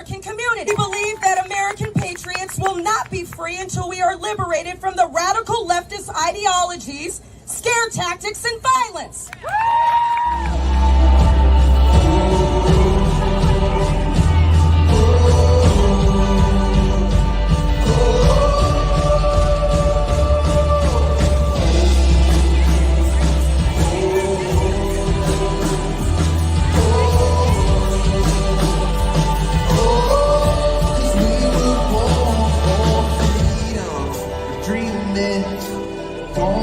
American community. We believe that American patriots will not be free until we are liberated from the radical leftist ideologies, scare tactics, and violence.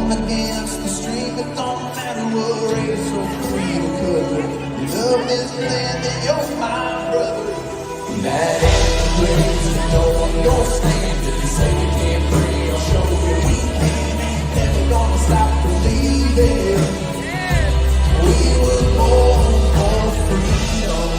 Against the stream, it don't matter what race or creed or color. Love this land and you're my brother. That ain't place to know I'm gonna stand. If you say you can't breathe, I'll show you we can. Ain't never gonna stop believing. We were born for freedom.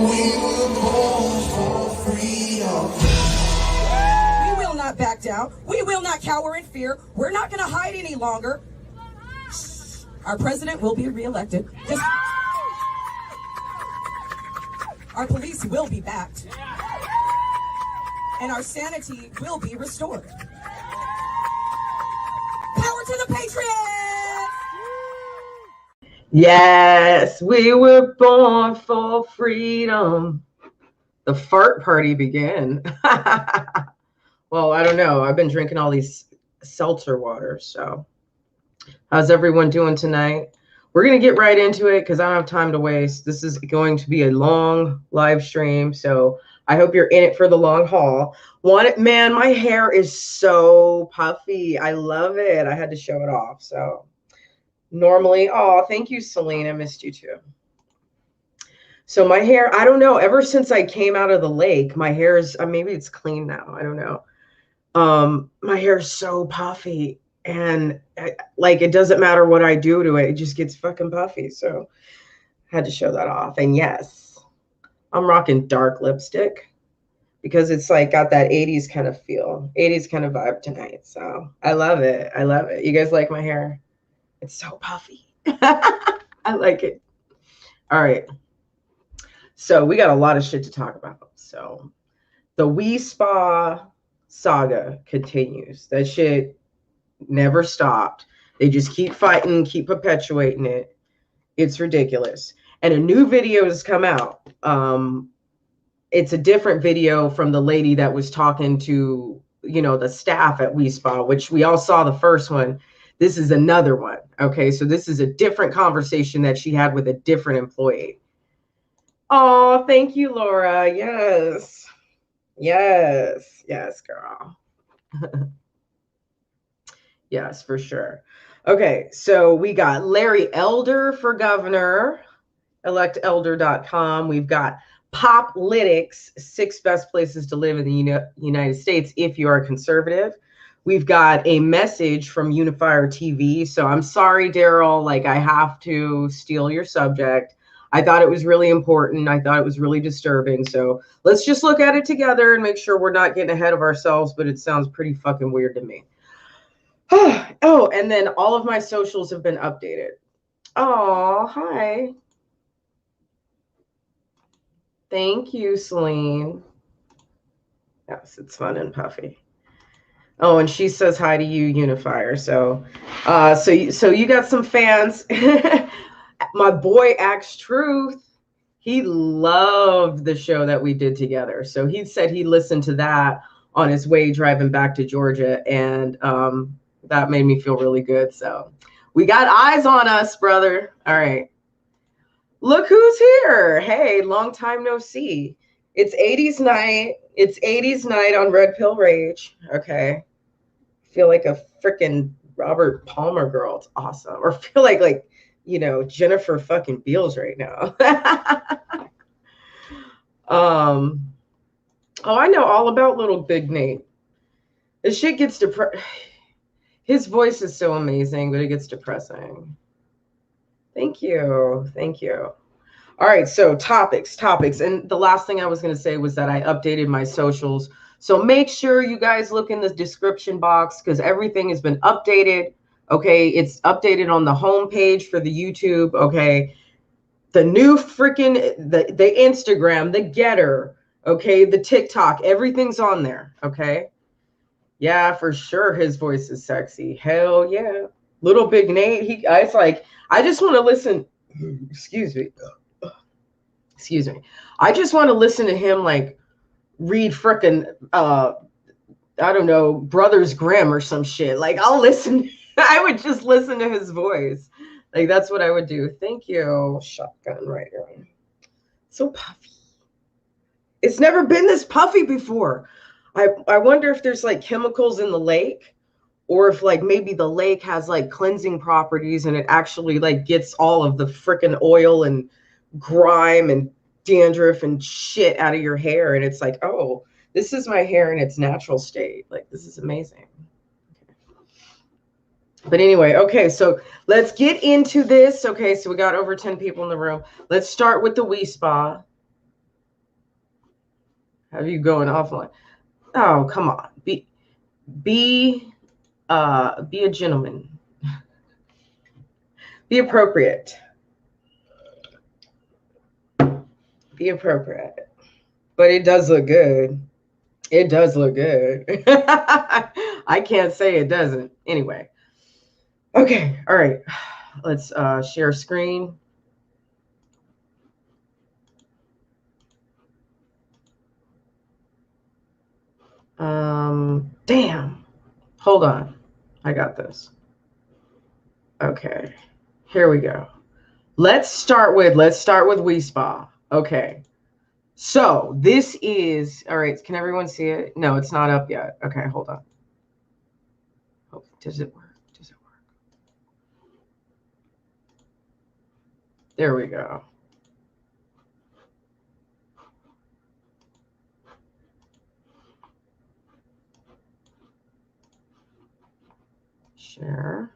We were born for freedom. Back down. We will not cower in fear. We're not going to hide any longer. Our president will be reelected. Our police will be backed. And our sanity will be restored. Power to the Patriots! Yes, we were born for freedom. The fart party began. Well, I don't know. I've been drinking all these seltzer waters. So how's everyone doing tonight? We're going to get right into it because I don't have time to waste. This is going to be a long live stream. So I hope you're in it for the long haul. Man, my hair is so puffy. I love it. I had to show it off. So normally, oh, thank you, Celine. I missed you too. So my hair, I don't know. Ever since I came out of the lake, my hair is, maybe it's clean now. I don't know. My hair is so puffy, and like it doesn't matter what I do to it, it just gets fucking puffy. So I had to show that off. And yes, I'm rocking dark lipstick because it's like got that 80s kind of feel, 80s kind of vibe tonight. So I love it. I love it. You guys like my hair? It's so puffy. I like it. All right. So we got a lot of shit to talk about. So the WiSpa saga continues. That shit never stopped. They just keep fighting, keep perpetuating it. It's ridiculous. And a new video has come out. It's a different video from the lady that was talking to, you know, the staff at WiSpa, which we all saw the first one. This is another one. Okay, so this is a different conversation that she had with a different employee. Oh, thank you, Laura. Yes. Yes. Yes, girl. Yes, for sure. Okay, so we got Larry Elder for governor, electelder.com. We've got Poplytics, 6 best places to live in the United States if you are conservative. We've got a message from Unifier TV. So I'm sorry, Daryl, like I have to steal your subject. I thought it was really important. I thought it was really disturbing. So let's just look at it together and make sure we're not getting ahead of ourselves, but it sounds pretty fucking weird to me. Oh, and then all of my socials have been updated. Oh, hi. Thank you, Celine. Yes, it's fun and puffy. Oh, and she says hi to you, Unifier. So you got some fans. My boy Axe Truth, he loved the show that we did together. So he said he listened to that on his way driving back to Georgia, and that made me feel really good. So we got eyes on us, brother. All right. Look who's here. Hey, long time no see. It's 80s night. It's 80s night on Red Pill Rage. Okay. Feel like a freaking Robert Palmer girl. It's awesome. Or feel like, you know, Jennifer fucking Beals right now. Oh, I know all about little Big Nate. This shit gets His voice is so amazing, but it gets depressing. Thank you. Thank you. All right, so topics. And the last thing I was going to say was that I updated my socials. So make sure you guys look in the description box because everything has been updated. Okay, it's updated on the homepage for the YouTube. Okay, the new freaking the Instagram, the Getter, okay, the TikTok, everything's on there. Okay, yeah, for sure, his voice is sexy. Hell yeah, Little Big Nate. It's like I just want to listen. Excuse me. I just want to listen to him like read frickin' I don't know, Brothers Grimm or some shit. Like I'll listen. I would just listen to his voice. Like that's what I would do. Thank you, Shotgun Rider. So puffy. It's never been this puffy before. I wonder if there's like chemicals in the lake, or if like maybe the lake has like cleansing properties and it actually like gets all of the frickin' oil and grime and dandruff and shit out of your hair, and it's like, oh, this is my hair in its natural state. Like this is amazing. But anyway, okay, so let's get into this. Okay, so we got over 10 people in the room. Let's start with the WiSpa. Have you going offline? Oh, come on. Be a gentleman. Be appropriate. Be appropriate. But it does look good. It does look good. I can't say it doesn't. Anyway. Okay. All right. Let's share screen. Damn. Hold on. I got this. Okay. Here we go. Let's start with WiSpa. Okay. So this is, all right, can everyone see it? No, it's not up yet. Okay, hold on. Oh, does it work? Does it work? There we go. Share.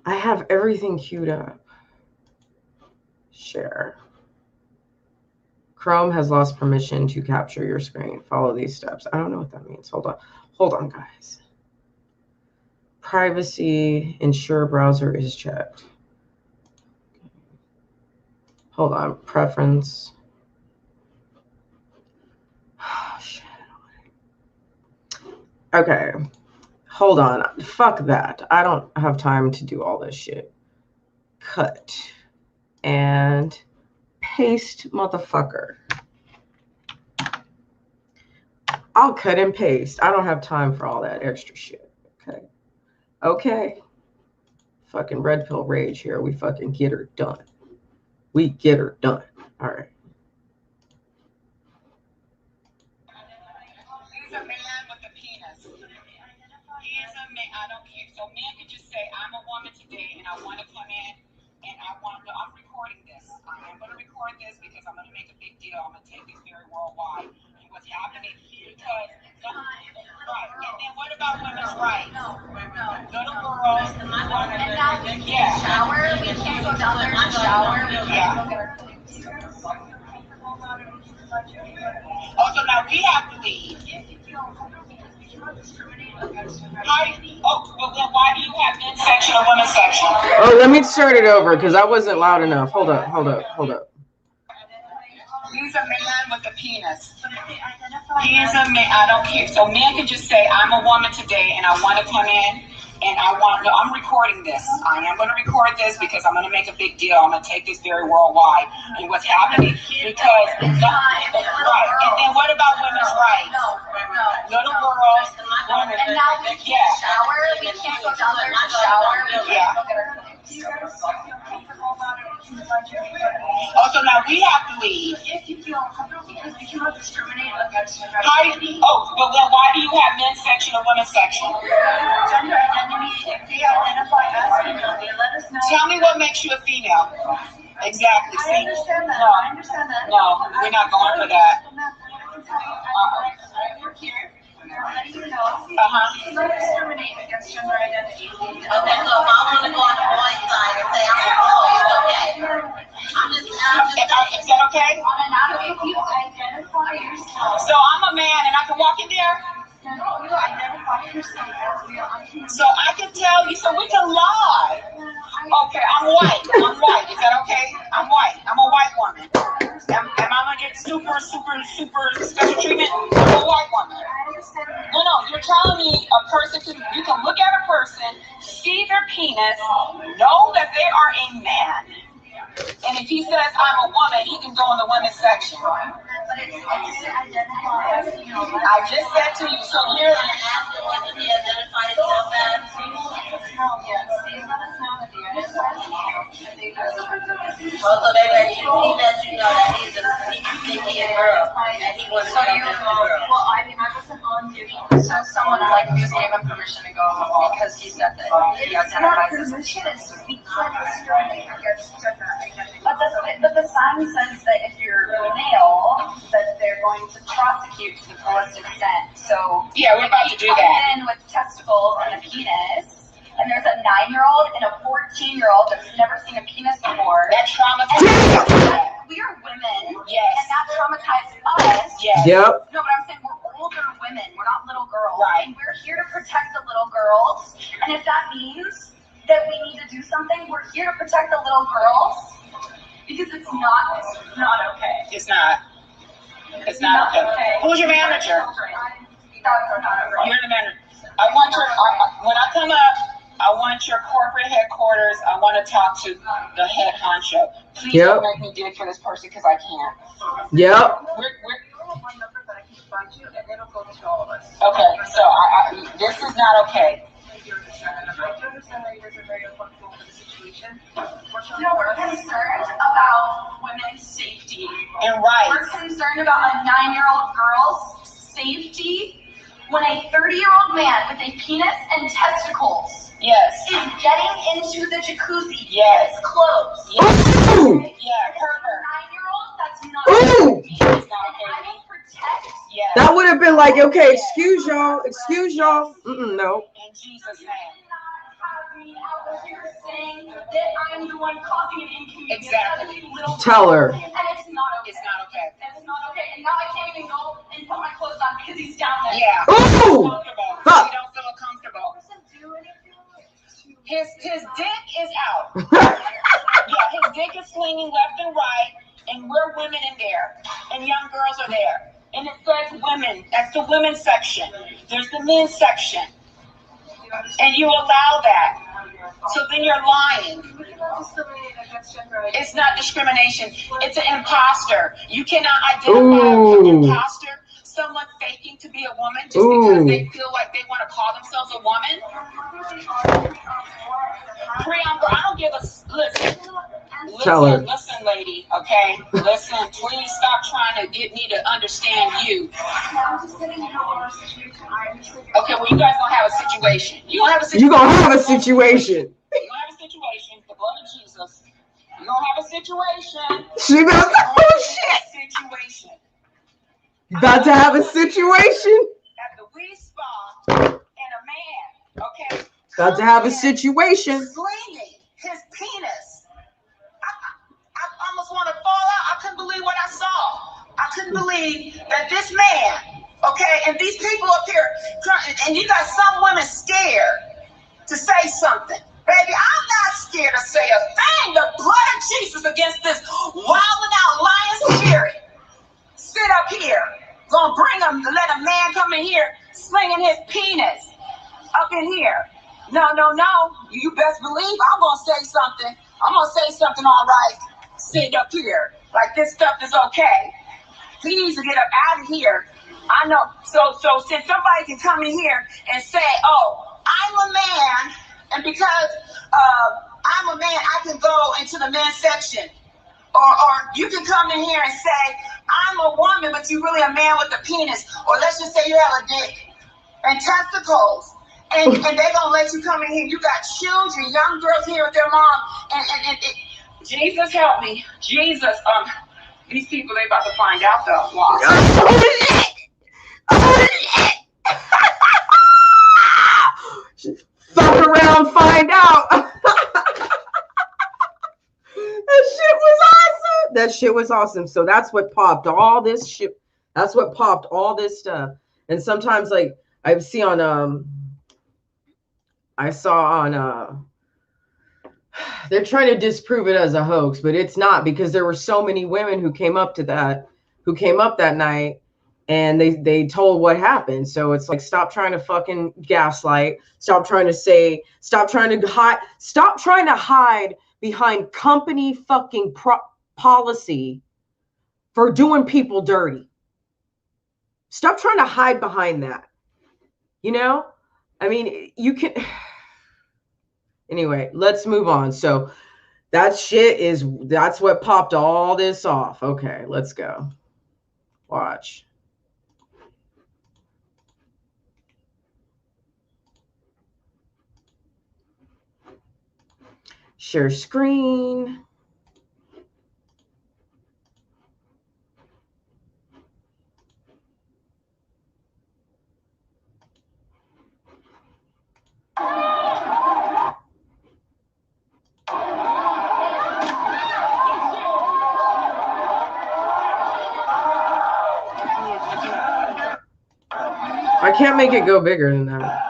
I have everything queued up. Share. Chrome has lost permission to capture your screen. Follow these steps. I don't know what that means. Hold on, guys. Privacy, ensure browser is checked. Hold on, preference. Oh, shit. Okay, hold on. Fuck that. I don't have time to do all this shit. Cut and paste, motherfucker. I'll cut and paste. I don't have time for all that extra shit. Okay. Okay. Fucking red pill rage here. We fucking get her done. We get her done. All right. He's a man with a penis. He is a man. I don't care. So men can just say, I'm a woman today and I want to come in and I'm recording this. I'm going to record this because I'm going to make a big deal. I'm going to take this very worldwide. And what's happening because, right. And then what about women's rights? Little girls. And now we can't shower. We can't go down there and shower. Yeah. Also, now we have to leave. But then why do you have men's section or women's section? Oh, let me start it over because I wasn't loud enough. Hold up. He's a man with a penis. He is a man. I don't care. So men can just say, I'm a woman today and I want to come in and I'm recording this. I am going to record this because I'm going to make a big deal. I'm going to take this very worldwide. And what's happening because, right. And then what about women's rights? Little girls. And now we can't shower. We can't go down there and shower. Yeah. Also, now we have to leave. If you feel uncomfortable because we cannot discriminate against your identity. But then why do you have men's section or women's section? Gender identity, if they identify as female, they let us know. Tell me what makes you a female. Exactly. I understand that. No. I understand that. No, we're not going for that. You don't discriminate against gender identity. Okay, so if I want to go on the boy side and say I'm a boy, it's okay. Is that okay? If you identify yourself. So I'm a man and I can walk in there? No, you identify yourself as male. So I can tell you, so we can lie. Okay, I'm white. I'm white. Is that okay? I'm white. I'm a white woman. Am I gonna get super special treatment? I'm a white woman. No, you're telling me a person you can look at a person, see their penis, know that they are a man. And if he says I'm a woman, he can go in the women's section. But it's identified as, you know, I just said to you, so here he identified himself as. Well, so they let you know that he think he a girl, and he was so you well, I mean, I wasn't on duty, so someone like just gave him permission to go because he said that he identifies as a penis. But the sign says that if you're male, that they're going to prosecute to the fullest extent. So yeah, we're about to do that. In with testicles and a penis, and there's a 9-year-old and a 14-year-old that's never seen a penis before. That traumatized. We are women. Yes. And that traumatized us. Yes. Yep. No, but I'm saying we're older women. We're not little girls. Right. And we're here to protect the little girls. And if that means that we need to do something, we're here to protect the little girls. Because it's not okay. It's not. It's not okay. Who's your manager? You're the manager. I want when I come up, I want your corporate headquarters. I want to talk to the head honcho. Please don't make me dig for this person because I can't. Yep. Okay, so this is not okay. No, we're concerned about women's safety and rights. We're concerned about a 9-year-old girl's safety when a 30-year-old man with a penis and testicles is getting into the jacuzzi. Yes. His clothes. Yes. Ooh. Yeah, pervert. 9-year-old, that's not okay. It's not okay. I will protect. Yes. That would have been like, okay, excuse y'all. No. In Jesus' name. Saying that I'm the one causing an inconvenience. Exactly. Tell her. And it's not okay. It's not okay. It's not okay. And now I can't even go and put my clothes on because he's down there. Yeah. Ooh. He don't feel comfortable. His dick is out. Yeah, his dick is swinging left and right, and we're women in there, and young girls are there. And it says women. That's the women's section. There's the men's section. And you allow that. So then you're lying. It's not discrimination. It's an imposter. You cannot identify an imposter, someone faking to be a woman just because they feel like they want to call themselves a woman. Preamble, I don't give a listen. Listen, lady, okay? Listen, please stop trying to get me to understand you. Okay, well, you guys gonna have a situation. You gonna have a situation. You're gonna have a situation. The blood of Jesus. You're gonna have a situation. She about to situation. About to have a situation. At the WiSpa and a man, okay? About to have a situation. Slinging his penis. I almost want to fall out. I couldn't believe what I saw. I couldn't believe that this man, okay, and these people up here, and you got some women scared to say something. Baby, I'm not scared to say a thing. The blood of Jesus against this wilding out lion spirit. Sit up here. Gonna let a man come in here slinging his penis up in here. No. You best believe I'm gonna say something. I'm gonna say something all right. Sit up here. Like this stuff is okay. He needs to get up out of here. I know. So since somebody can come in here and say, oh, I'm a man, and because I'm a man, I can go into the men's section. Or you can come in here and say, I'm a woman, but you're really a man with a penis. Or let's just say you have a dick and testicles. And they're going to let you come in here. You got children, young girls here with their mom. And Jesus help me. Jesus. These people, they about to find out though. Wow. That shit was awesome. So that's what popped all this shit. That's what popped all this stuff. And sometimes like I saw on they're trying to disprove it as a hoax, but it's not, because there were so many women who came up that night, and they told what happened. So it's like, stop trying to fucking gaslight. Stop trying to hide behind company fucking policy for doing people dirty. Stop trying to hide behind that. You know? I mean, you can. Anyway, let's move on. So that's what popped all this off. Okay, let's go. Watch. Share screen. I can't make it go bigger than that.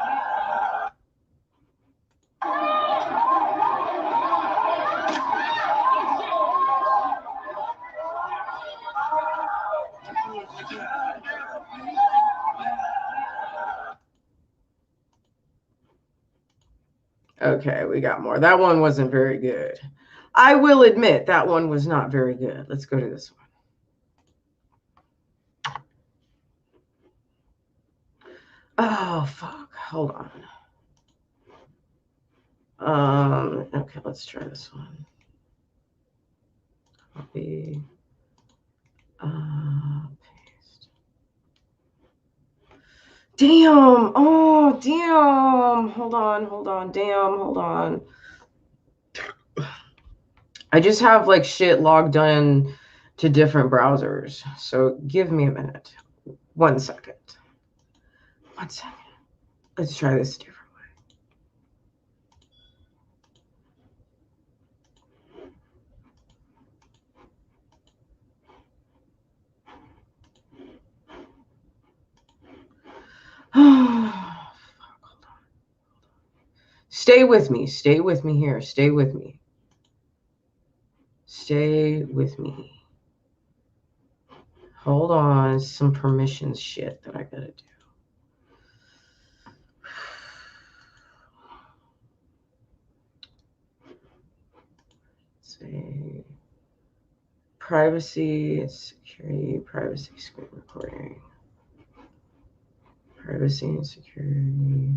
Okay, we got more. That one wasn't very good. I will admit that one was not very good. Let's go to this one. Oh, fuck. Hold on. Okay, let's try this one. Copy. Paste. Damn. Oh, damn. Hold on. Damn, hold on. I just have like shit logged in to different browsers. So give me a minute. 1 second. 1 second. Let's try this a different way. Stay with me. Stay with me here. Stay with me. Stay with me. Hold on. Some permissions shit that I gotta do. Say privacy and security, privacy screen recording. Privacy and security.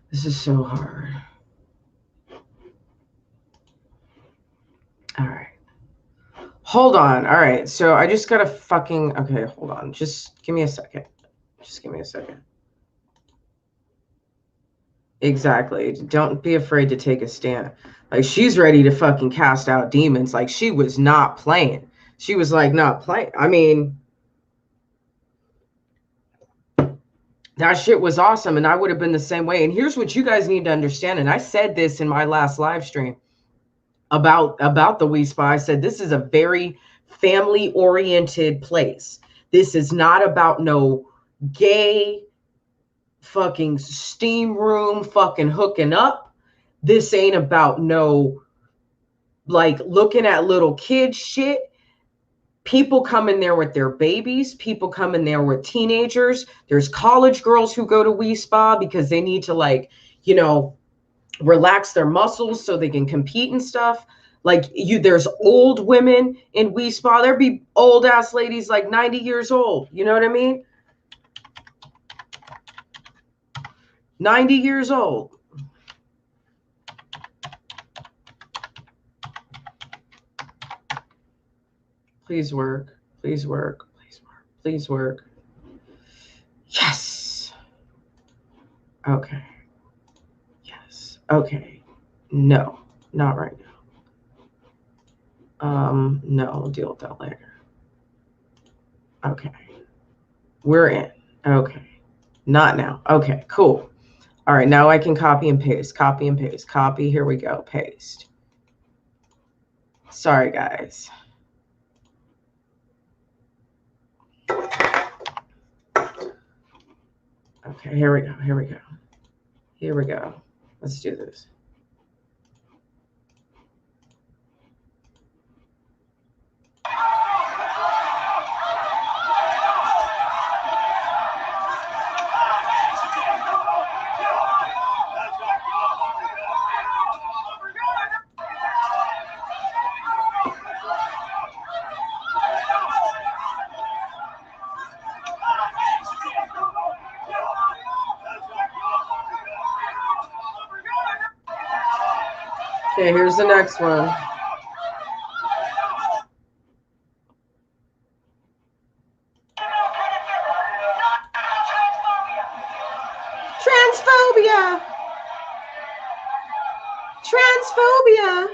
This is so hard. All right. Hold on. All right. So I just gotta fucking. Okay, hold on. Just give me a second. Just give me a second. Exactly. Don't be afraid to take a stand. Like, she's ready to fucking cast out demons. Like, she was not playing. She was like not playing. I mean, that shit was awesome, and I would have been the same way. And here's what you guys need to understand. And I said this in my last live stream about the WiSpa. I said, this is a very family-oriented place. This is not about no gay fucking steam room fucking hooking up. This ain't about no like looking at little kids shit. People come in there with their babies. People come in there with teenagers. There's college girls who go to WiSpa because they need to, like, you know, relax their muscles so they can compete and stuff. Like, there's old women in WiSpa. There'd be old ass ladies like 90 years old. You know what I mean? 90 years old. Please work. Please work. Please work. Please work. Yes. Okay. Yes. Okay. No, not right now. No, we'll deal with that later. Okay. We're in. Okay. Not now. Okay, cool. All right, now I can copy and paste. Copy and paste. Copy. Here we go. Paste. Sorry, guys. Okay, here we go. Here we go. Here we go. Let's do this. Okay, here's the next one. Transphobia. Transphobia.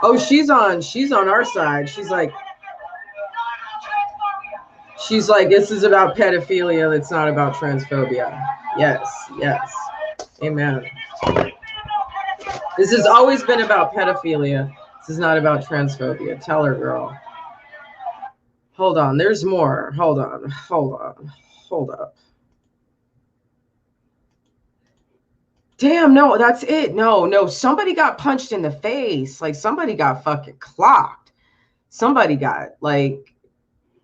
Oh, she's on our side. She's like, this is about pedophilia. It's not about transphobia. Yes, yes. Amen. This has always been about pedophilia. This is not about transphobia. Tell her, girl. Hold on. There's more. Hold on. Hold on. Hold up. Damn, no, that's it. No. Somebody got punched in the face. Like, somebody got fucking clocked. Somebody got, like,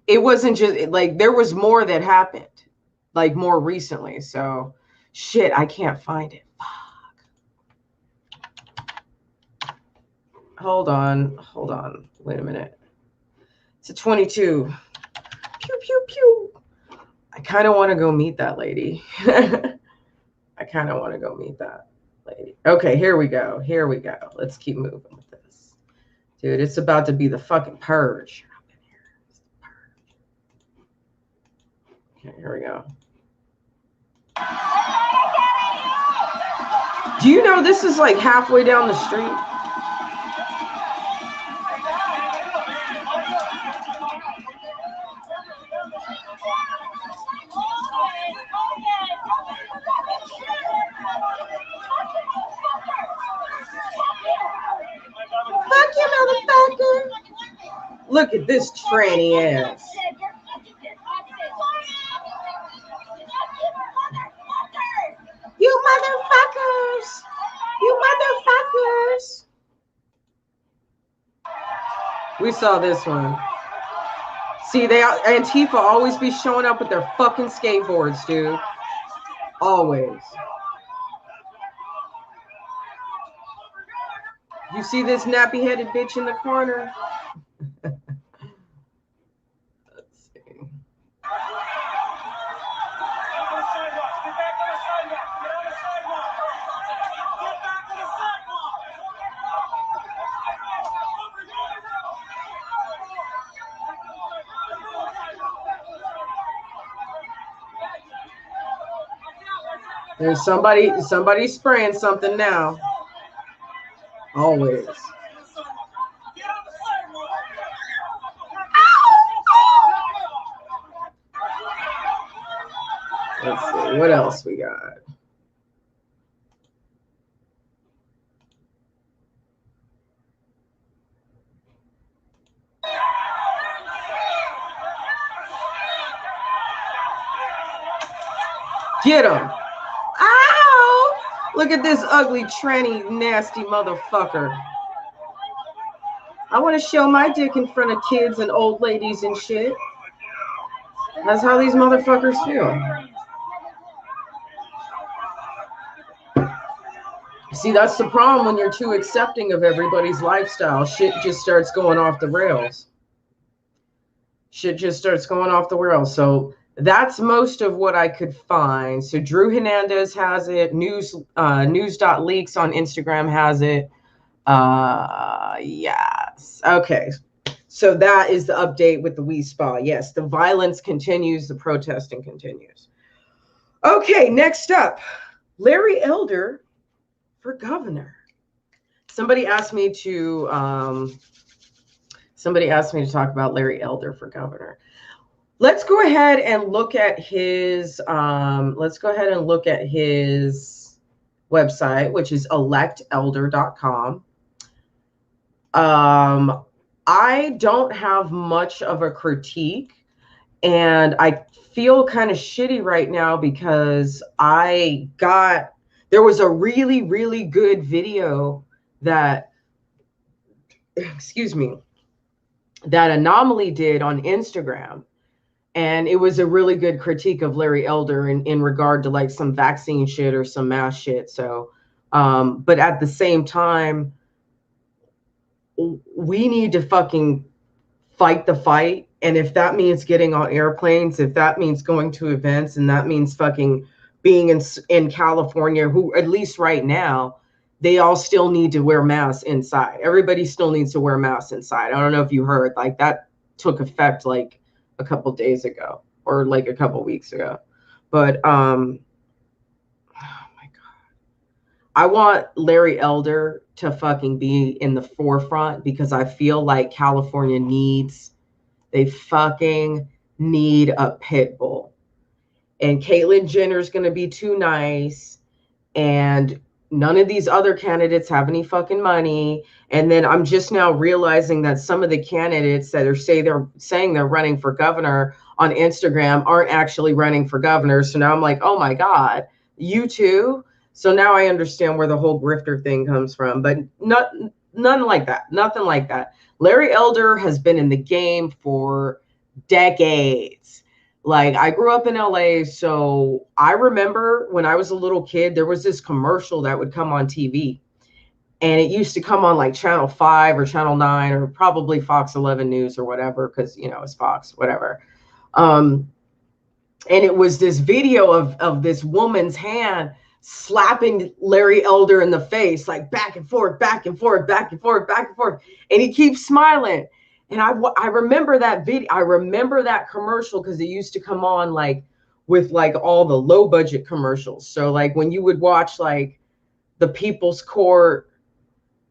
it wasn't just, like, there was more that happened, like, more recently. So, shit, I can't find it. Fuck. Hold on. Wait a minute. It's a 22. Pew, pew, pew. I kind of want to go meet that lady. I kind of want to go meet that lady. Okay, here we go. Let's keep moving with this. Dude, it's about to be the fucking purge. Okay, here we go. Do you know this is like halfway down the street? Fuck you, motherfucker. Look at this tranny ass. You motherfuckers. You motherfuckers. We saw this one. See, Antifa always be showing up with their fucking skateboards, dude. Always. You see this nappy-headed bitch in the corner? Let's see. There's somebody spraying something now. Always. Let's see, what else we got? Get him. Ow! Look at this ugly, tranny, nasty motherfucker. I want to show my dick in front of kids and old ladies and shit. That's how these motherfuckers feel. See, that's the problem when you're too accepting of everybody's lifestyle. Shit just starts going off the rails. So that's most of what I could find. So Drew Hernandez has it. News.leaks on Instagram has it. Yes. Okay. So that is the update with the WiSpa. Yes, the violence continues. The protesting continues. Okay, next up, Larry Elder for governor. Somebody asked me to talk about Larry Elder for governor. Let's go ahead and look at his website, which is electelder.com. I don't have much of a critique, and I feel kind of shitty right now because there was a really, really good video that, that Anomaly did on Instagram. And it was a really good critique of Larry Elder in regard to like some vaccine shit or some mass shit. So, but at the same time, we need to fucking fight the fight. And if that means getting on airplanes, if that means going to events, and that means fucking being in California, who at least right now, they all still need to wear masks inside. Everybody still needs to wear masks inside. I don't know if you heard, like that took effect like a couple days ago or like a couple weeks ago. But oh my God. I want Larry Elder to fucking be in the forefront because I feel like California they fucking need a pit bull. And Caitlyn Jenner's going to be too nice. And none of these other candidates have any fucking money. And then I'm just now realizing that some of the candidates that are saying they're running for governor on Instagram aren't actually running for governor. So now I'm like, oh my God, you too? So now I understand where the whole grifter thing comes from, but none like that. Nothing like that. Larry Elder has been in the game for decades. Like, I grew up in LA, so I remember when I was a little kid, there was this commercial that would come on TV. And it used to come on like Channel 5 or Channel 9 or probably Fox 11 News or whatever, because, you know, it's Fox, whatever. And it was this video of this woman's hand slapping Larry Elder in the face, like back and forth, back and forth, back and forth, back and forth. And he keeps smiling. And I remember that video. I remember that commercial because it used to come on like with like all the low budget commercials. So like when you would watch like the People's Court,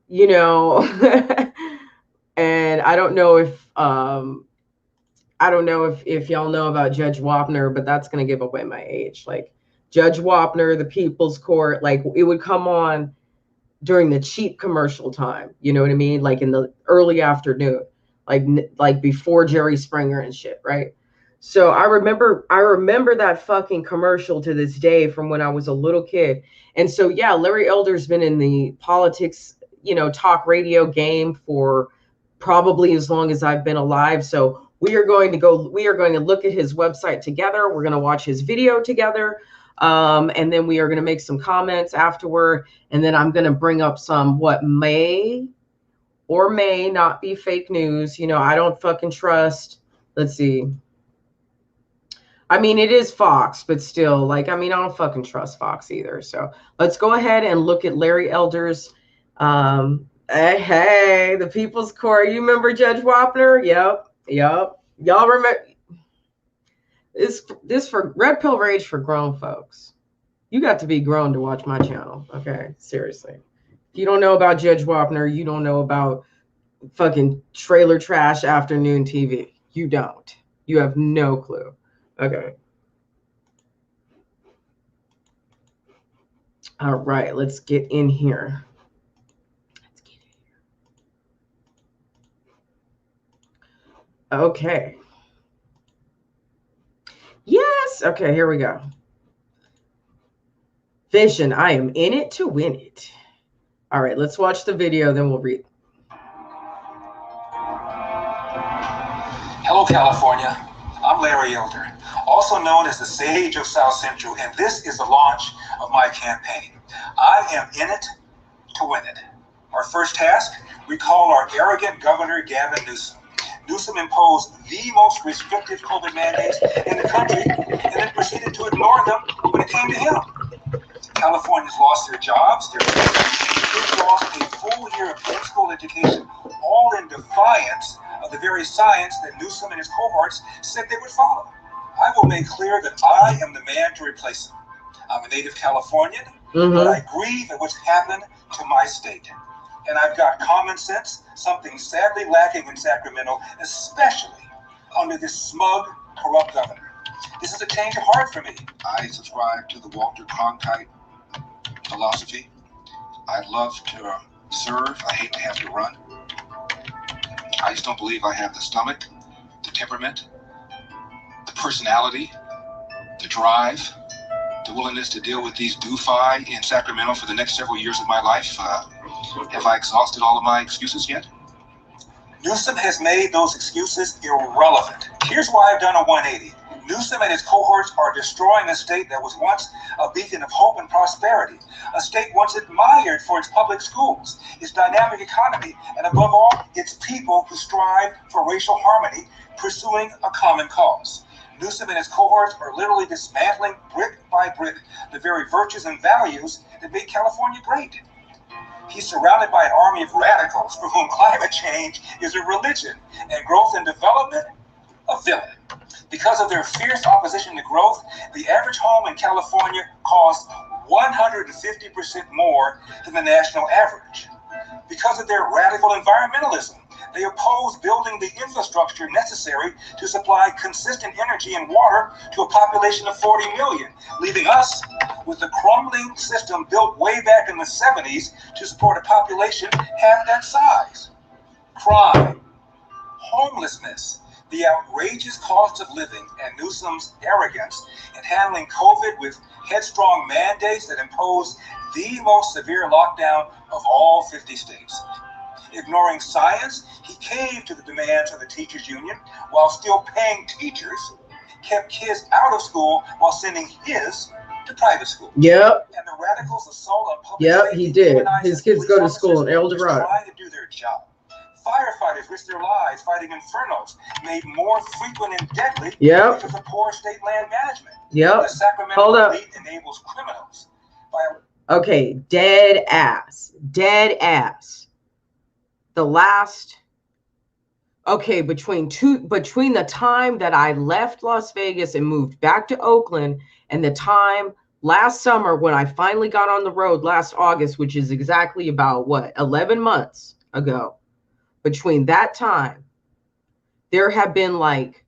you know, and I don't know if y'all know about Judge Wapner, but that's going to give away my age. Like Judge Wapner, the People's Court, like it would come on during the cheap commercial time. You know what I mean? Like in the early afternoon. Like before Jerry Springer and shit, right? So I remember that fucking commercial to this day from when I was a little kid. And so yeah, Larry Elder's been in the politics, you know, talk radio game for probably as long as I've been alive. So we are going to look at his website together. We're going to watch his video together. And then we are going to make some comments afterward. And then I'm going to bring up some what may or may not be fake news. You know, I don't fucking trust. Let's see. I mean, it is Fox, but still, like, I mean, I don't fucking trust Fox either. So let's go ahead and look at Larry Elder's, hey, the People's Court. You remember Judge Wapner? Yep. Y'all remember this for Red Pill Rage for grown folks. You got to be grown to watch my channel. Okay. Seriously. If you don't know about Judge Wapner, you don't know about fucking trailer trash afternoon TV. You don't. You have no clue. Okay. All right, let's get in here. Okay. Yes. Okay, here we go. Vision, I am in it to win it. All right, let's watch the video, then we'll read. Hello, California. I'm Larry Elder, also known as the Sage of South Central, and this is the launch of my campaign. I am in it to win it. Our first task, we call our arrogant Governor Gavin Newsom. Newsom imposed the most restrictive COVID mandates in the country and then proceeded to ignore them when it came to him. Californians lost their jobs, their kids lost a full year of in-school education, all in defiance of the very science that Newsom and his cohorts said they would follow. I will make clear that I am the man to replace him. I'm a native Californian. but I grieve at what's happened to my state. And I've got common sense, something sadly lacking in Sacramento, especially under this smug, corrupt governor. This is a change of heart for me. I subscribe to the Walter Cronkite philosophy. I love to serve. I hate to have to run. I just don't believe I have the stomach, the temperament, the personality, the drive, the willingness to deal with these doofi in Sacramento for the next several years of my life. Have I exhausted all of my excuses yet? Newsom has made those excuses irrelevant. Here's why I've done a 180. Newsom and his cohorts are destroying a state that was once a beacon of hope and prosperity, a state once admired for its public schools, its dynamic economy, and above all, its people who strive for racial harmony, pursuing a common cause. Newsom and his cohorts are literally dismantling brick by brick the very virtues and values that made California great. He's surrounded by an army of radicals for whom climate change is a religion and growth and development a villain. Because of their fierce opposition to growth, the average home in California costs 150% more than the national average. Because of their radical environmentalism, they oppose building the infrastructure necessary to supply consistent energy and water to a population of 40 million, leaving us with a crumbling system built way back in the 70s to support a population half that size. Crime, homelessness, the outrageous cost of living, and Newsom's arrogance in handling COVID with headstrong mandates that impose the most severe lockdown of all 50 states. Ignoring science, he caved to the demands of the teachers union while still paying teachers, kept kids out of school while sending his to private school. Yep. And the radicals' assault on public safety he did. His kids go to school in El Dorado. Trying to do their job. Firefighters risked their lives fighting infernos made more frequent and deadly because of poor state land management. The Sacramento elite enables criminals by okay, dead ass. The last between the time that I left Las Vegas and moved back to Oakland and the time last summer when I finally got on the road last August, which is exactly about 11 months ago. Between that time, there have been like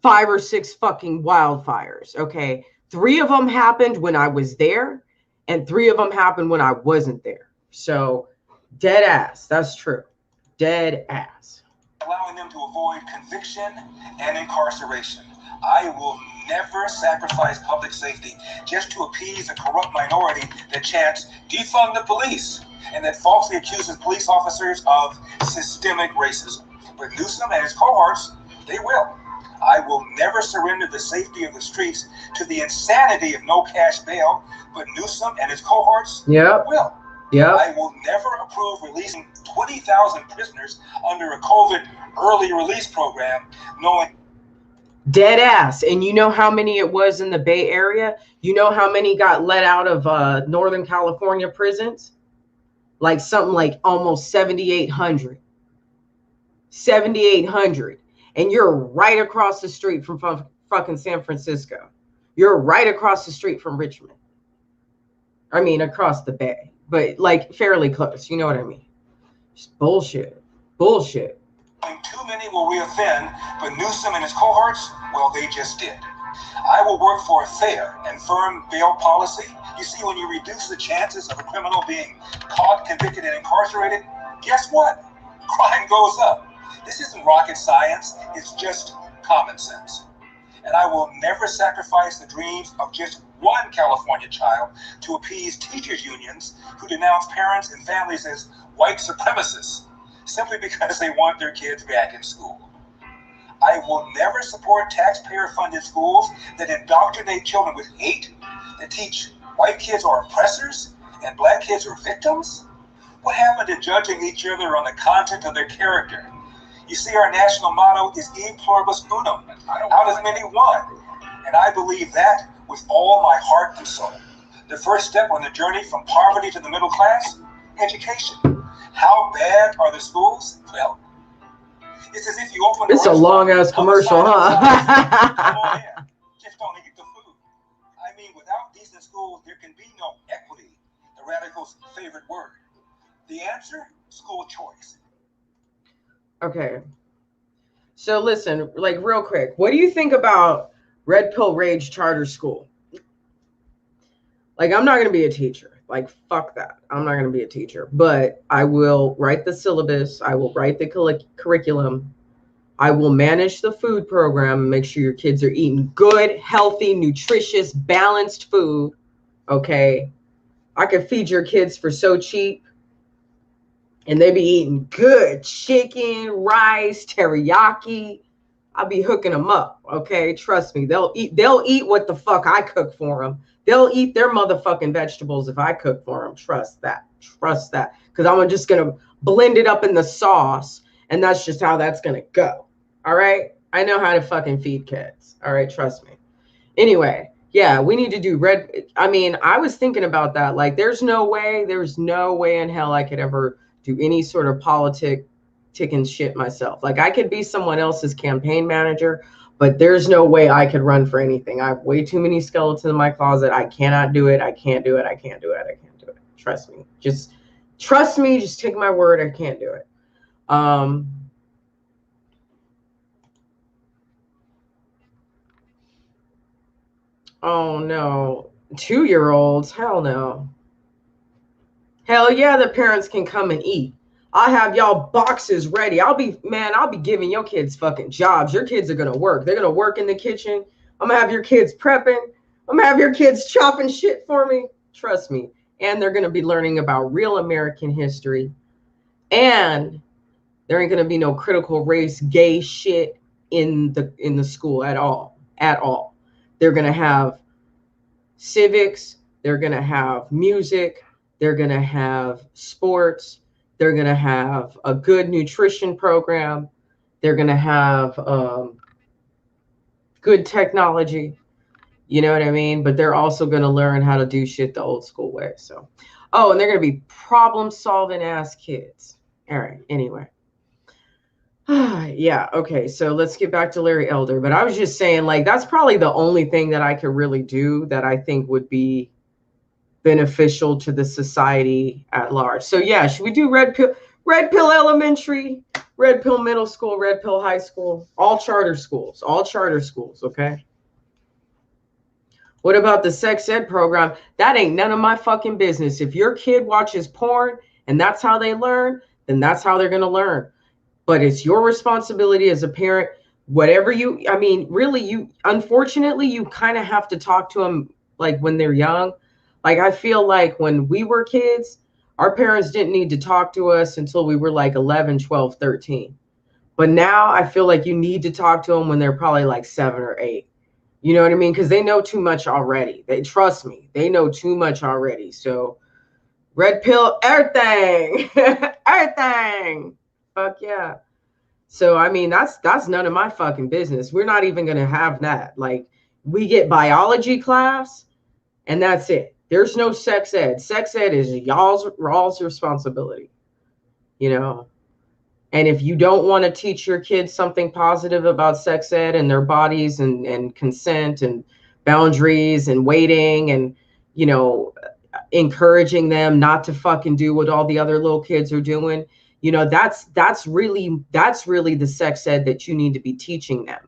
5 or 6 fucking wildfires. Okay. 3 of them happened when I was there and 3 of them happened when I wasn't there. So dead ass. That's true. Dead ass. Allowing them to avoid conviction and incarceration. I will never sacrifice public safety just to appease a corrupt minority that chants defund the police and that falsely accuses police officers of systemic racism. But Newsom and his cohorts, they will. I will never surrender the safety of the streets to the insanity of no cash bail, but Newsom and his cohorts will. I will never approve releasing 20,000 prisoners under a COVID early release program, knowing dead ass. And you know how many it was in the Bay Area? You know how many got let out of Northern California prisons? Like something like almost 7,800. 7,800. And you're right across the street from fucking San Francisco. You're right across the street from Richmond. I mean, across the bay. But like fairly close. You know what I mean? Just bullshit. Bullshit. Too many will reoffend, but Newsom and his cohorts, well, they just did. I will work for a fair and firm bail policy. You see, when you reduce the chances of a criminal being caught, convicted, and incarcerated, guess what? Crime goes up. This isn't rocket science. It's just common sense. And I will never sacrifice the dreams of just one California child to appease teachers' unions who denounce parents and families as white supremacists simply because they want their kids back in school. I will never support taxpayer-funded schools that indoctrinate children with hate, that teach white kids are oppressors and black kids are victims. What happened to judging each other on the content of their character? You see, our national motto is E pluribus unum, out as many one. And I believe that with all my heart and soul. The first step on the journey from poverty to the middle class, education. How bad are the schools? Well, it's as if you open it's a long ass commercial, huh? Just don't eat the food. I mean, without decent schools there can be no equity, the radicals' favorite word? The answer? School choice. Okay. So listen, like real quick, what do you think about Red Pill Rage charter school? Like, I'm not going to be a teacher. Like, fuck that. I'm not going to be a teacher. But I will write the syllabus. I will write the curriculum. I will manage the food program and make sure your kids are eating good, healthy, nutritious, balanced food. Okay? I could feed your kids for so cheap. And they be eating good chicken, rice, teriyaki. I'll be hooking them up. Okay? Trust me. They'll eat what the fuck I cook for them. They'll eat their motherfucking vegetables if I cook for them. Trust that. Trust that. Because I'm just going to blend it up in the sauce. And that's just how that's going to go. All right? I know how to fucking feed kids. All right? Trust me. Anyway, yeah, we need to do I was thinking about that. Like, there's no way in hell I could ever do any sort of ticking shit myself. Like, I could be someone else's campaign manager, but there's no way I could run for anything. I have way too many skeletons in my closet. I cannot do it. I can't do it. I can't do it. I can't do it. Trust me. Just trust me. Just take my word. I can't do it. Oh no. 2-year-olds? Hell no. Hell yeah, the parents can come and eat. I have y'all boxes ready. I'll be giving your kids fucking jobs. Your kids are gonna work. They're gonna work in the kitchen. I'm gonna have your kids prepping. I'm gonna have your kids chopping shit for me. Trust me. And they're gonna be learning about real American history. And there ain't gonna be no critical race gay shit in the school at all. At all. They're gonna have civics. They're gonna have music. They're gonna have sports. They're going to have a good nutrition program. They're going to have good technology. You know what I mean? But they're also going to learn how to do shit the old school way. So, oh, and they're going to be problem solving ass kids. All right. Anyway. Yeah. Okay. So let's get back to Larry Elder. But I was just saying, like, that's probably the only thing that I could really do that I think would be beneficial to the society at large. So yeah, should we do red pill elementary, red pill middle school, red pill high school, all charter schools, okay? What about the sex ed program? That ain't none of my fucking business. If your kid watches porn and that's how they learn, then that's how they're going to learn. But it's your responsibility as a parent, unfortunately, you kind of have to talk to them like when they're young. Like, I feel like when we were kids, our parents didn't need to talk to us until we were like 11, 12, 13. But now I feel like you need to talk to them when they're probably like 7 or 8. You know what I mean? Because they know too much already. Trust me, they know too much already. So red pill, everything, everything. Fuck yeah. So, I mean, that's none of my fucking business. We're not even going to have that. Like, we get biology class and that's it. There's no sex ed. Sex ed is y'all's responsibility, you know. And if you don't want to teach your kids something positive about sex ed and their bodies and consent and boundaries and waiting and, you know, encouraging them not to fucking do what all the other little kids are doing, you know, that's really the sex ed that you need to be teaching them.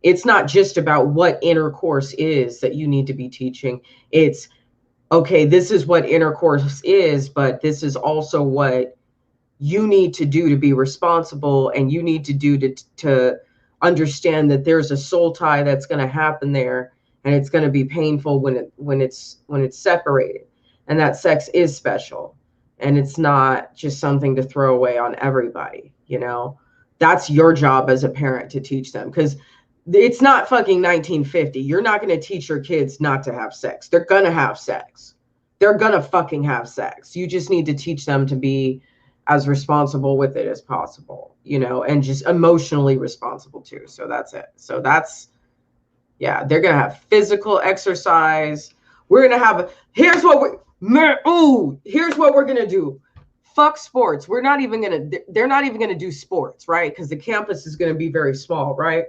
It's not just about what intercourse is that you need to be teaching. It's, okay, this is what intercourse is, but this is also what you need to do to be responsible, and you need to do to understand that there's a soul tie that's going to happen there, and it's going to be painful when it's separated, and that sex is special, and it's not just something to throw away on everybody. You know, that's your job as a parent to teach them, because it's not fucking 1950. You're not going to teach your kids not to have sex. They're going to have sex. They're going to fucking have sex. You just need to teach them to be as responsible with it as possible, you know, and just emotionally responsible too. So that's it. So that's, yeah, they're going to have physical exercise. We're going to have, here's what we're going to do. Fuck sports. They're not even going to do sports, right? Because the campus is going to be very small, right?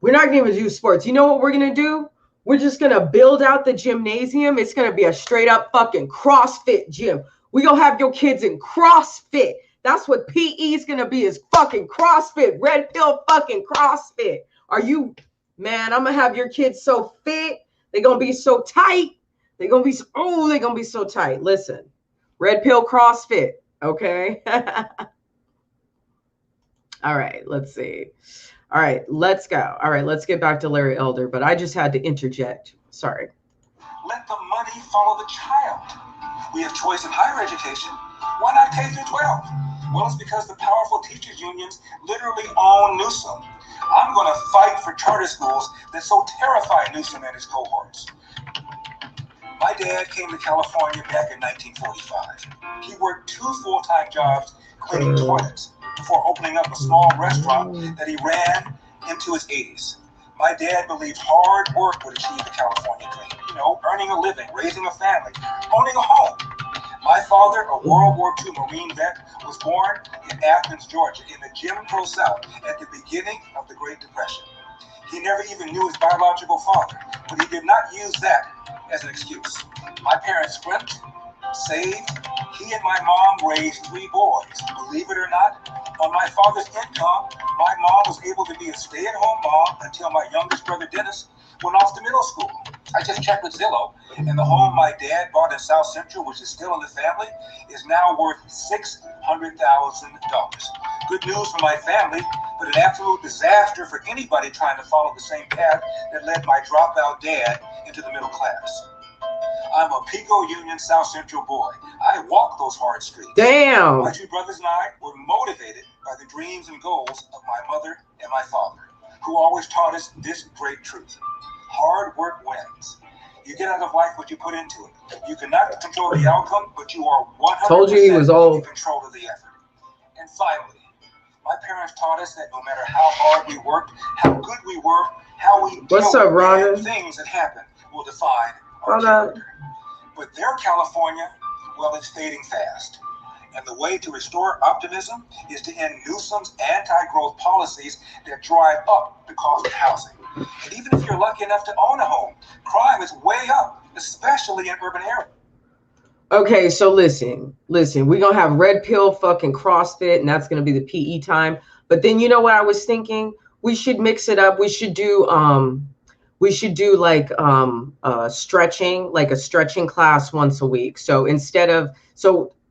We're not going to even do sports. You know what we're going to do? We're just going to build out the gymnasium. It's going to be a straight up fucking CrossFit gym. We're going to have your kids in CrossFit. That's what PE is going to be, is fucking CrossFit. Red pill fucking CrossFit. Are you, man, I'm going to have your kids so fit. They're going to be so tight. They're going to be, oh, they're going to be so tight. Listen, red pill CrossFit. Okay. All right, let's see. All right, let's go. All right, let's get back to Larry Elder, but I just had to interject. Sorry. Let the money follow the child. We have choice in higher education. Why not K through 12? Well, it's because the powerful teachers unions literally own Newsom. I'm going to fight for charter schools that so terrify Newsom and his cohorts. My dad came to California back in 1945. He worked 2 full-time jobs cleaning toilets before opening up a small restaurant that he ran into his 80s. My dad believed hard work would achieve the California dream. You know, earning a living, raising a family, owning a home. My father, a World War II Marine vet, was born in Athens, Georgia, in the Jim Crow South at the beginning of the Great Depression. He never even knew his biological father, but he did not use that as an excuse. My parents scrimped, saved. He and my mom raised 3 boys. Believe it or not, on my father's income, my mom was able to be a stay-at-home mom until my youngest brother, Denists, went off to middle school. I just checked with Zillow, and the home my dad bought in South Central, which is still in the family, is now worth $600,000. Good news for my family, but an absolute disaster for anybody trying to follow the same path that led my dropout dad into the middle class. I'm a Pico Union South Central boy. I walk those hard streets. Damn. My 2 brothers and I were motivated by the dreams and goals of my mother and my father, who always taught us this great truth. Hard work wins. You get out of life what you put into it. You cannot control the outcome, but you are 100% Told you he was old. in control of the effort. And finally, my parents taught us that no matter how hard we worked, how good we were, how we deal What's up, with bad Rhonda? things that happen will define our Hold up. character. But their California, well, it's fading fast. And the way to restore optimism is to end Newsom's anti-growth policies that drive up the cost of housing. And even if you're lucky enough to own a home, crime is way up, especially in urban areas. Okay, so listen, we're going to have red pill fucking CrossFit, and that's going to be the PE time. But then you know what I was thinking? We should mix it up. We should do like stretching, like a stretching class once a week. So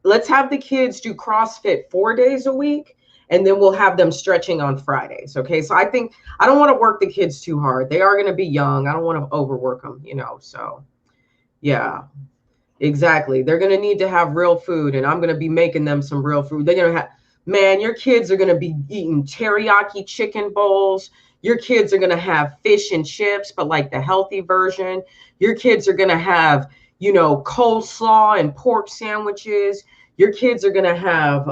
let's have the kids do CrossFit 4 days a week, and then we'll have them stretching on Fridays. Okay. So I think I don't want to work the kids too hard. They are going to be young. I don't want to overwork them, you know? So yeah, exactly. They're going to need to have real food, and I'm going to be making them some real food. They're going to have, man, your kids are going to be eating teriyaki chicken bowls. Your kids are going to have fish and chips, but like the healthy version. Your kids are going to have, you know, coleslaw and pork sandwiches. Your kids are going to have,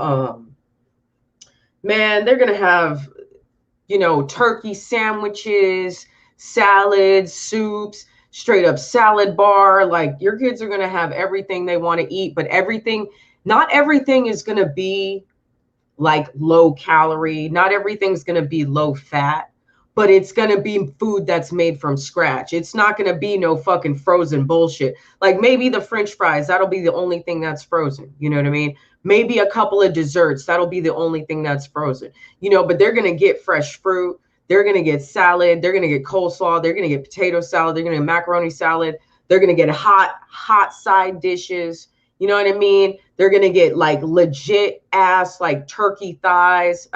they're going to have, you know, turkey sandwiches, salads, soups, straight up salad bar. Like, your kids are going to have everything they want to eat, but not everything is going to be like low calorie. Not everything's going to be low fat, but it's going to be food that's made from scratch. It's not going to be no fucking frozen bullshit. Like maybe the French fries, that'll be the only thing that's frozen. You know what I mean? Maybe a couple of desserts, that'll be the only thing that's frozen. You know, but they're going to get fresh fruit. They're going to get salad. They're going to get coleslaw. They're going to get potato salad. They're going to get macaroni salad. They're going to get hot side dishes. You know what I mean? They're going to get like legit ass, like chicken thighs.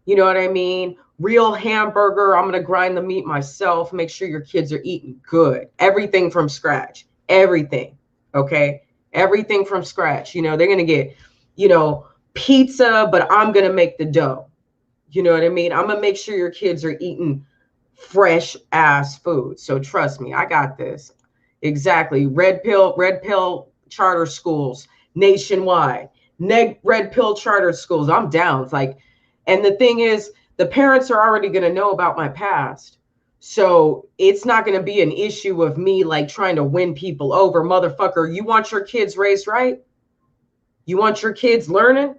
You know what I mean? Real hamburger. I'm going to grind the meat myself. Make sure your kids are eating good. Everything from scratch. Everything. Okay? Everything from scratch. You know, they're going to get, you know, pizza, but I'm going to make the dough. You know what I mean? I'm going to make sure your kids are eating fresh ass food. So trust me, I got this. Exactly. Red pill charter schools nationwide. Red pill charter schools. I'm down. It's like, and the thing is, the parents are already going to know about my past. So it's not going to be an issue of me like trying to win people over. Motherfucker, you want your kids raised right? You want your kids learning?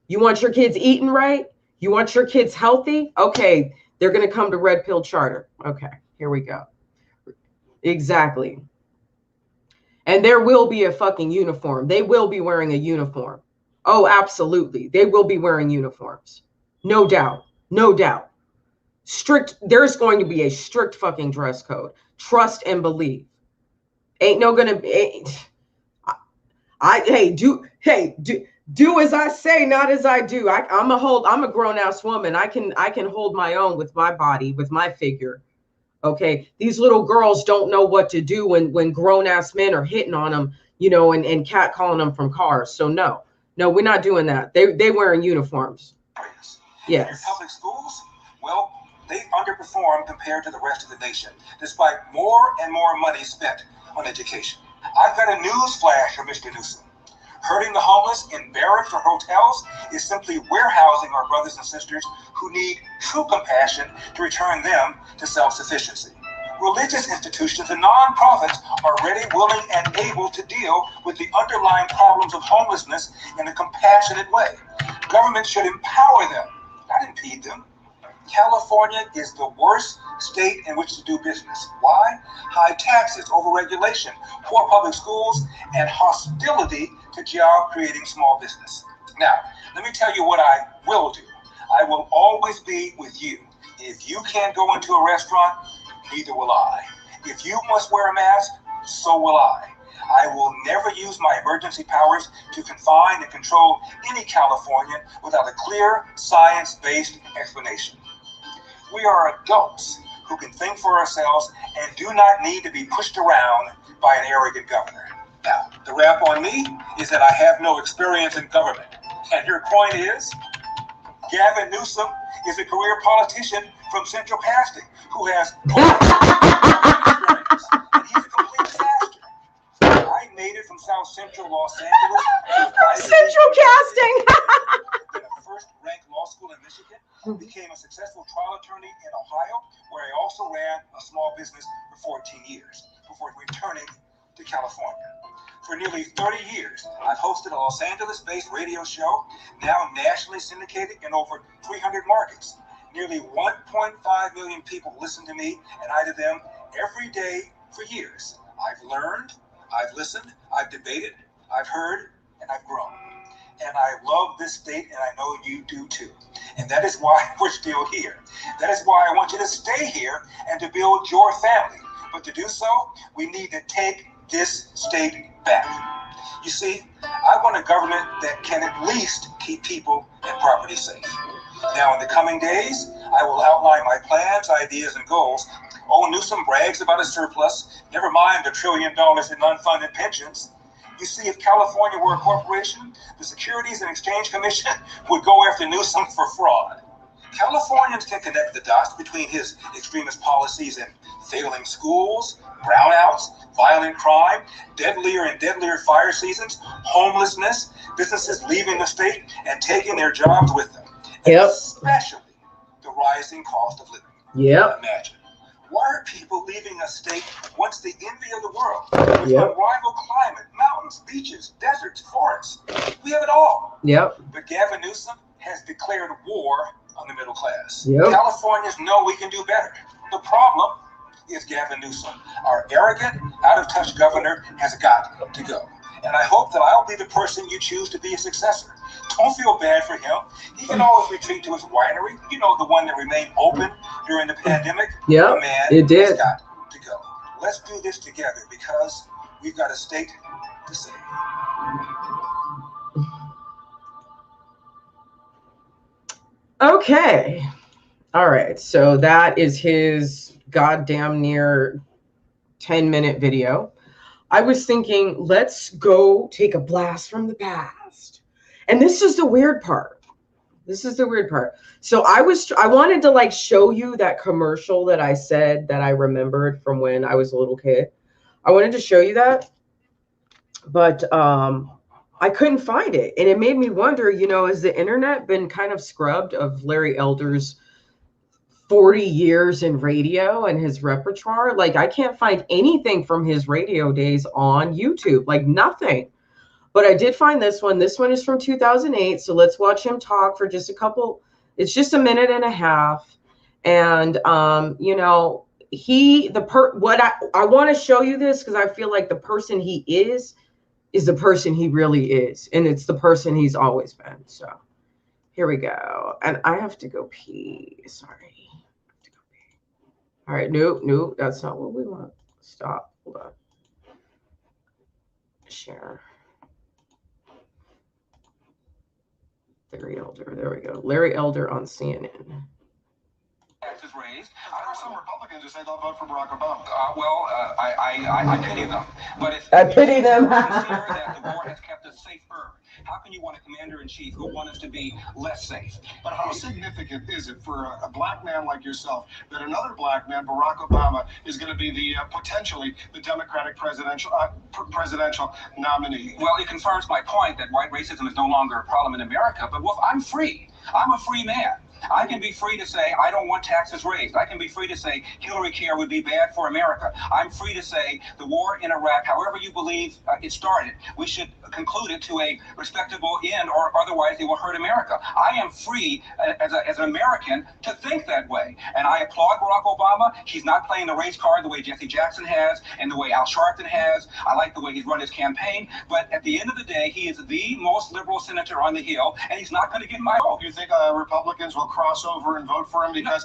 You want your kids eating right? You want your kids healthy? Okay, they're going to come to Red Pill Charter. Okay, Here we go. Exactly. And there will be a fucking uniform. They will be wearing a uniform. Oh, absolutely. They will be wearing uniforms. No doubt. No doubt. Strict. There's going to be a strict fucking dress code. Trust and believe. Ain't no gonna be. Do as I say, not as I do. I'm a grown ass woman. I can hold my own with my body, with my figure. Okay, these little girls don't know what to do when grown ass men are hitting on them, you know, and catcalling them from cars. So no, we're not doing that. They wearing uniforms. Yes. Your public schools, well, they underperform compared to the rest of the nation, despite more and more money spent on education. I've got a news flash for Mr. Newsom. Hurting the homeless in barracks or hotels is simply warehousing our brothers and sisters who need true compassion to return them to self-sufficiency. Religious institutions and nonprofits are ready, willing, and able to deal with the underlying problems of homelessness in a compassionate way. Government should empower them, not impede them. California is the worst state in which to do business. Why? High taxes, overregulation, poor public schools, and hostility to job-creating small business. Now, let me tell you what I will do. I will always be with you. If you can't go into a restaurant, neither will I. If you must wear a mask, so will I. I will never use my emergency powers to confine and control any Californian without a clear, science-based explanation. We are adults who can think for ourselves and do not need to be pushed around by an arrogant governor. Now, the rap on me is that I have no experience in government. And your point is, Gavin Newsom is a career politician from Central Casting who has experience. And he's a complete disaster. I made it from South Central Los Angeles. Central Casting. The first-ranked law school in Michigan. Became a successful trial attorney in Ohio, where I also ran a small business for 14 years before returning to California. For nearly 30 years, I've hosted a Los Angeles-based radio show, now nationally syndicated in over 300 markets. Nearly 1.5 million people listen to me, and I to them every day for years. I've learned, I've listened, I've debated, I've heard, and I've grown. And I love this state, and I know you do too. And that is why we're still here. That is why I want you to stay here and to build your family. But to do so, we need to take this state back. You see, I want a government that can at least keep people and property safe. Now, in the coming days, I will outline my plans, ideas, and goals. Oh, Newsom brags about a surplus. Never mind the $1 trillion in unfunded pensions. You see, if California were a corporation, the Securities and Exchange Commission would go after Newsom for fraud. Californians can connect the dots between his extremist policies and failing schools, brownouts, violent crime, deadlier and deadlier fire seasons, homelessness, businesses leaving the state and taking their jobs with them. Yep. Especially the rising cost of living. Yep. Imagine. Why are people leaving a state once the envy of the world? With unrivaled climate, mountains, beaches, deserts, forests. We have it all. Yep. But Gavin Newsom has declared war on the middle class. Yep. Californians know we can do better. The problem is Gavin Newsom. Our arrogant, out-of-touch governor has got to go. And I hope that I'll be the person you choose to be his successor. Don't feel bad for him. He can always retreat to his winery. You know, the one that remained open during the pandemic. Yeah, it did. Has got to go. Let's do this together because we've got a state to save. Okay. All right. So that is his goddamn near 10-minute video. I was thinking, let's go take a blast from the past. And this is the weird part. This is the weird part. So I wanted to like show you that commercial that I said that I remembered from when I was a little kid. I wanted to show you that, but I couldn't find it. And it made me wonder, you know, has the internet been kind of scrubbed of Larry Elder's 40 years in radio and his repertoire? Like, I can't find anything from his radio days on YouTube, like nothing. But I did find this one. This one is from 2008. So let's watch him talk for just a couple. It's just a minute and a half. And, you know, I want to show you this because I feel like the person he is the person he really is, and it's the person he's always been. So here we go, and I have to go pee. Sorry, I have to go pee. All right, nope, that's not what we want. Stop. Hold on. Share. Larry Elder. There we go. Larry Elder on CNN. Taxes raised. There are some Republicans who say they'll vote for Barack Obama. I pity them. But if I pity them. consider that the war has kept us safer, how can you want a commander-in-chief who wants us to be less safe? But how significant is it for a black man like yourself that another black man, Barack Obama, is going to be the potentially the Democratic presidential nominee? Well, it confirms my point that white racism is no longer a problem in America. But Wolf, I'm free. I'm a free man. I can be free to say I don't want taxes raised. I can be free to say Hillary care would be bad for America. I'm free to say the war in Iraq, however you believe it started, we should conclude it to a respectable end, or otherwise it will hurt America. I am free as an American to think that way. And I applaud Barack Obama. He's not playing the race card the way Jesse Jackson has and the way Al Sharpton has. I like the way he's run his campaign. But at the end of the day, he is the most liberal senator on the Hill, and he's not going to get my vote. You think Republicans will cross over and vote for him? Because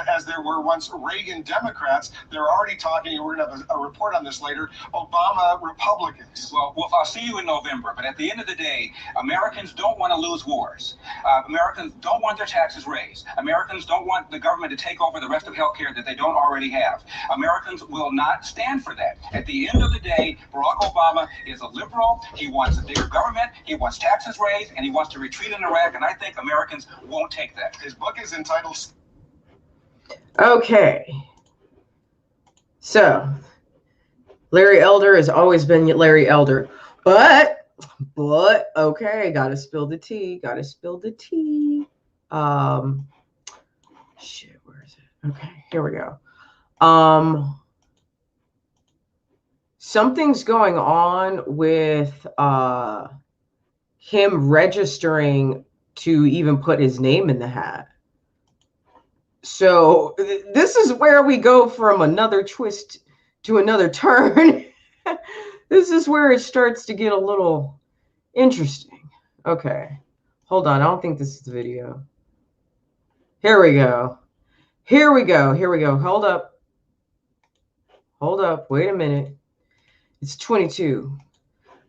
as there were once Reagan Democrats, they're already talking, and we're going to have a report on this later, Obama Republicans. Well, Wolf, I'll see you in November. But at the end of the day, Americans don't want to lose wars. Americans don't want their taxes raised. Americans don't want the government to take over the rest of healthcare that they don't already have. Americans will not stand for that. At the end of the day, Barack Obama is a liberal. He wants a bigger government. He wants taxes raised, and he wants to retreat in Iraq. And I think Americans won't take that. His book is entitled... Okay. So, Larry Elder has always been Larry Elder. But, okay, gotta spill the tea. Shit, where is it? Okay, here we go. Something's going on with him registering to even put his name in the hat. So this is where we go from another twist to another turn. This is where it starts to get a little interesting. Okay, hold on. I don't think this is the video. Here we go. Hold up. Wait a minute. It's 22.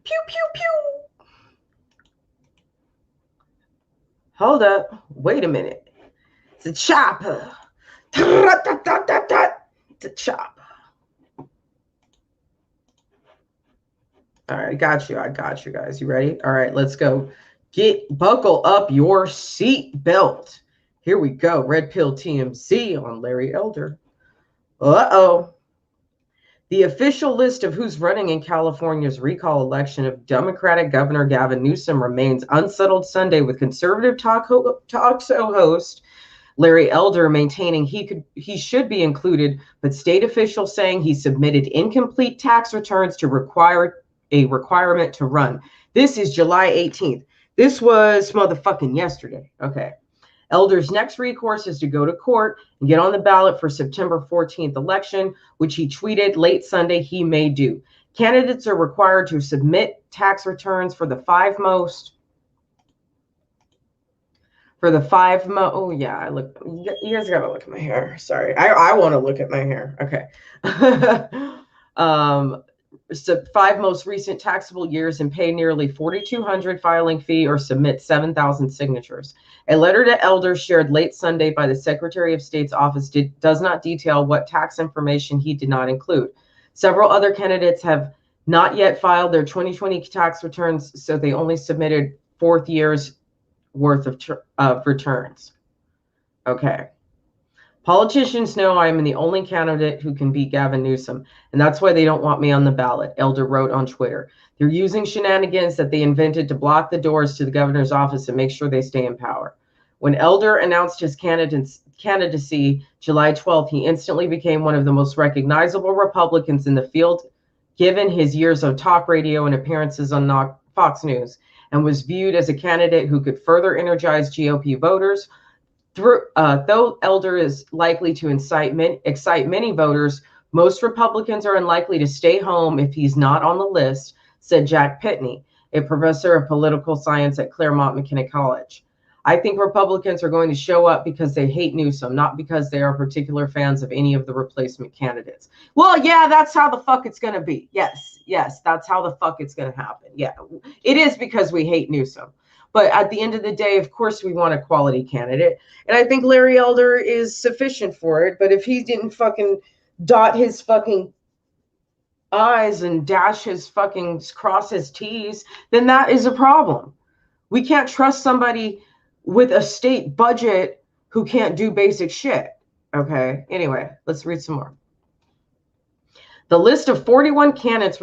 Pew, pew, pew. Hold up. Wait a minute. It's a chopper. It's a chopper. All right, I got you guys. You ready? All right, let's go. Buckle up your seat belt. Here we go. Red Pill TMZ on Larry Elder. Uh-oh. The official list of who's running in California's recall election of Democratic Governor Gavin Newsom remains unsettled Sunday, with conservative talk show host Larry Elder maintaining he should be included, but state officials saying he submitted incomplete tax returns to require a requirement to run. This is July 18th. This was motherfucking yesterday. Okay. Elder's next recourse is to go to court and get on the ballot for September 14th election, which he tweeted late Sunday he may do. Candidates are required to submit tax returns for the five most. Oh yeah, you guys gotta look at my hair. Sorry, I want to look at my hair. Okay. So 5 most recent taxable years and pay nearly $4,200 filing fee or submit 7,000 signatures. A letter to Elder shared late Sunday by the Secretary of State's office does not detail what tax information he did not include. Several other candidates have not yet filed their 2020 tax returns, so they only submitted 4th year's worth of returns. Okay. Politicians know I am the only candidate who can beat Gavin Newsom, and that's why they don't want me on the ballot, Elder wrote on Twitter. They're using shenanigans that they invented to block the doors to the governor's office and make sure they stay in power. When Elder announced his candidacy July 12th, he instantly became one of the most recognizable Republicans in the field, given his years of talk radio and appearances on Fox News, and was viewed as a candidate who could further energize GOP voters. Though Elder is likely to excite many voters, most Republicans are unlikely to stay home if he's not on the list, said Jack Pitney, a professor of political science at Claremont McKenna College. I think Republicans are going to show up because they hate Newsom, not because they are particular fans of any of the replacement candidates. Well, yeah, that's how the fuck it's going to be. Yes, that's how the fuck it's going to happen. Yeah, it is because we hate Newsom. But at the end of the day, of course, we want a quality candidate. And I think Larry Elder is sufficient for it. But if he didn't fucking dot his fucking I's and cross his T's, then that is a problem. We can't trust somebody with a state budget who can't do basic shit. Okay. Anyway, let's read some more. The list of 41 candidates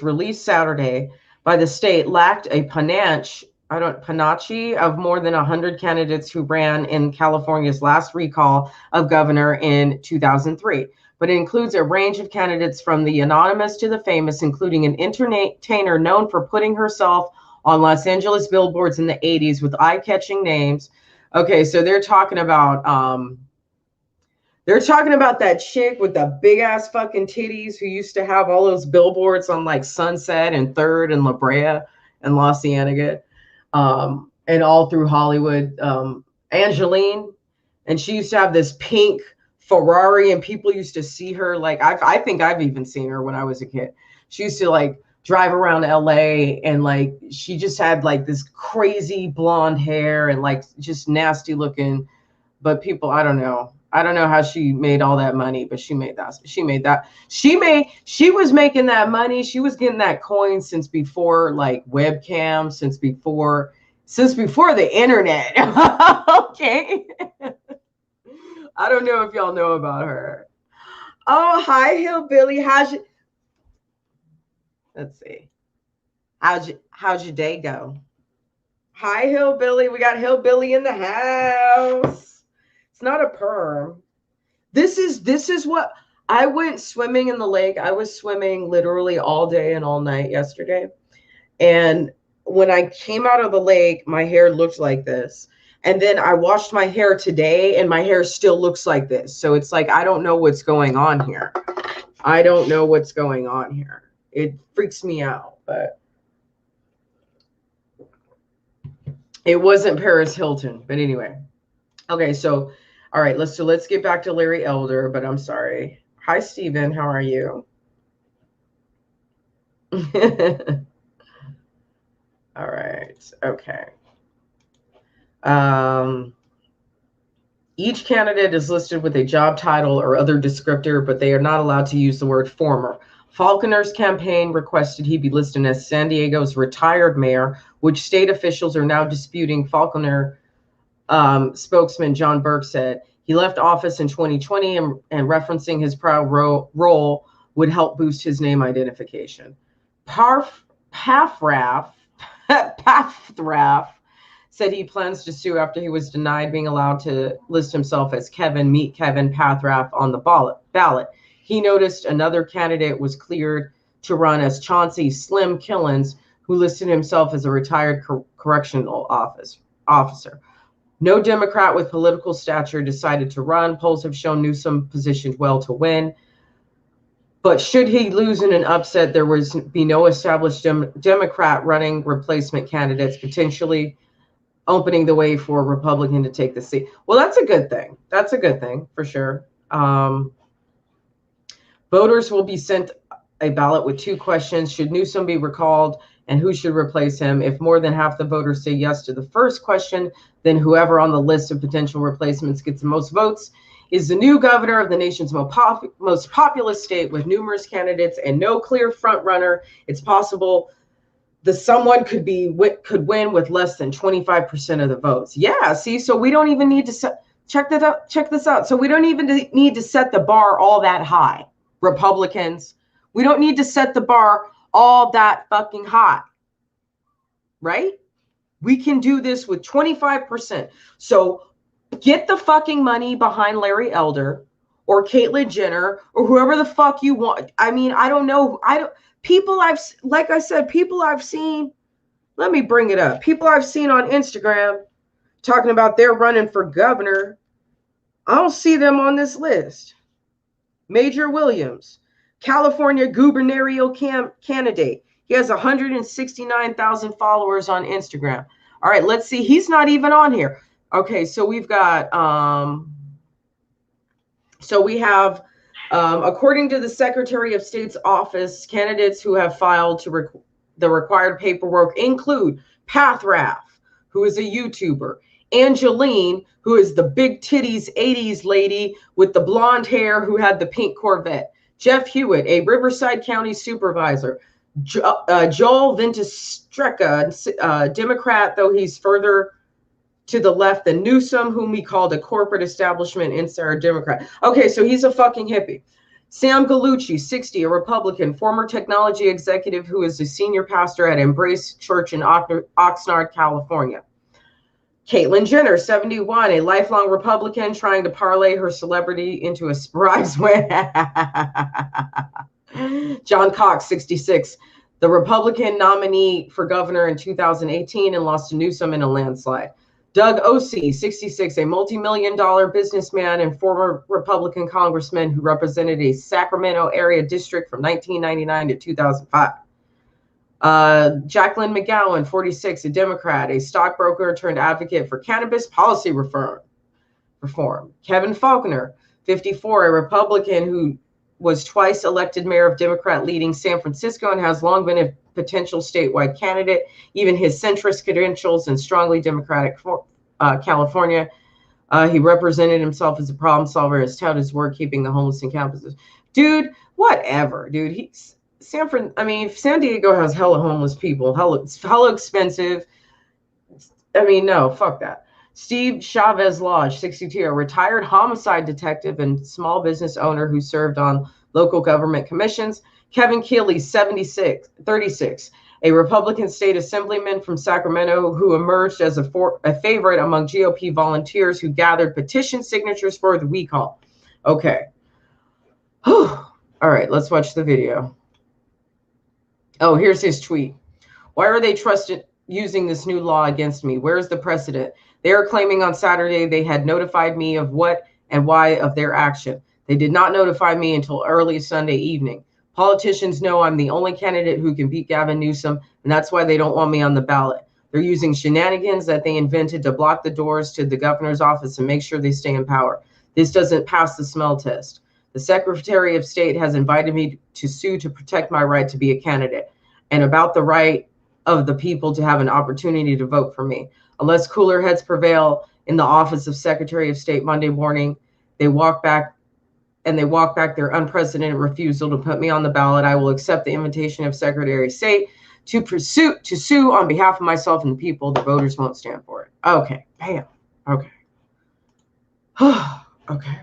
released Saturday by the state lacked a panache of more than 100 candidates who ran in California's last recall of governor in 2003. But it includes a range of candidates from the anonymous to the famous, including an entertainer known for putting herself on Los Angeles billboards in the 80s with eye-catching names. Okay, so they're talking about that chick with the big ass fucking titties who used to have all those billboards on like Sunset and 3rd and La Brea and La Cienega, and all through Hollywood. Angeline, and she used to have this pink Ferrari, and people used to see her like I think I've even seen her when I was a kid. She used to like drive around LA, and like she just had like this crazy blonde hair and like just nasty looking. But people, I don't know how she made all that money, but she was making that money. She was getting that coin since before like webcam, since before the internet. Okay. I don't know if y'all know about her. Oh, hi, Hillbilly. Let's see. How's your day go? Hi, Hillbilly. We got Hillbilly in the house. It's not a perm. This is what I went swimming in the lake. I was swimming literally all day and all night yesterday. And when I came out of the lake, my hair looked like this. And then I washed my hair today and my hair still looks like this. So it's like, I don't know what's going on here. It freaks me out, but it wasn't Paris Hilton. But anyway. Okay, so all right, let's get back to Larry Elder, but I'm sorry. Hi, Steven. How are you? All right. Okay. Each candidate is listed with a job title or other descriptor, but they are not allowed to use the word former. Falconer's campaign requested he be listed as San Diego's retired mayor, which state officials are now disputing. Falconer spokesman John Burke said he left office in 2020 and referencing his prior role would help boost his name identification. Pathraff said he plans to sue after he was denied being allowed to list himself as Kevin Pathraff on the ballot. He noticed another candidate was cleared to run as Chauncey Slim Killens, who listed himself as a retired correctional officer. No Democrat with political stature decided to run. Polls have shown Newsom positioned well to win. But should he lose in an upset, there would be no established Democrat running replacement candidates, potentially opening the way for a Republican to take the seat. Well, that's a good thing. That's a good thing for sure. Voters will be sent a ballot with 2 questions. Should Newsom be recalled and who should replace him? If more than half the voters say yes to the first question, then whoever on the list of potential replacements gets the most votes is the new governor of the nation's most populous state with numerous candidates and no clear front runner. It's possible that someone could win with less than 25% of the votes. Yeah, see, so we don't even need to check this out. So we don't even need to set the bar all that high. Republicans, we don't need to set the bar all that fucking high, right? We can do this with 25%. So get the fucking money behind Larry Elder or Caitlyn Jenner or whoever the fuck you want. I mean, I don't know. People I've seen, let me bring it up. People I've seen on Instagram talking about they're running for governor. I don't see them on this list. Major Williams, California gubernatorial candidate. He has 169,000 followers on Instagram. All right, let's see. He's not even on here. Okay, so we've got, according to the Secretary of State's office, candidates who have filed to the required paperwork include Pathraf, who is a YouTuber, Angeline, who is the big titties 80s lady with the blonde hair who had the pink Corvette, Jeff Hewitt, a Riverside County supervisor, Joel Vintestreka, Democrat, though he's further to the left than Newsom, whom we called a corporate establishment insider Democrat. Okay, so he's a fucking hippie. Sam Gallucci, 60, a Republican, former technology executive who is a senior pastor at Embrace Church in Oxnard, California. Caitlyn Jenner, 71, a lifelong Republican trying to parlay her celebrity into a surprise win. John Cox, 66, the Republican nominee for governor in 2018 and lost to Newsom in a landslide. Doug Osee, 66, a multi-million-dollar businessman and former Republican congressman who represented a Sacramento area district from 1999 to 2005. Jacqueline McGowan, 46, a Democrat, a stockbroker turned advocate for cannabis policy reform. Kevin Faulconer, 54, a Republican who was twice elected mayor of Democrat-leading San Francisco and has long been a potential statewide candidate. Even his centrist credentials and strongly Democratic California, he represented himself as a problem solver, has touted his work keeping the homeless in campuses. Dude, whatever, dude. San Diego has hella homeless people. It's hella expensive. I mean, no, fuck that. Steve Chavez Lodge, 62, a retired homicide detective and small business owner who served on local government commissions. Kevin Keeley, 36, a Republican state assemblyman from Sacramento who emerged as a favorite among GOP volunteers who gathered petition signatures for the recall. Okay. All right, let's watch the video. Oh, here's his tweet. Why are they using this new law against me? Where's the precedent? They are claiming on Saturday they had notified me of what and why of their action. They did not notify me until early Sunday evening. Politicians know I'm the only candidate who can beat Gavin Newsom, and that's why they don't want me on the ballot. They're using shenanigans that they invented to block the doors to the governor's office and make sure they stay in power. This doesn't pass the smell test. The Secretary of State has invited me to sue to protect my right to be a candidate and about the right of the people to have an opportunity to vote for me. Unless cooler heads prevail in the office of Secretary of State Monday morning, they walk back their unprecedented refusal to put me on the ballot. I will accept the invitation of Secretary of State to sue on behalf of myself and the people. The voters won't stand for it. Okay, bam. Okay. Okay.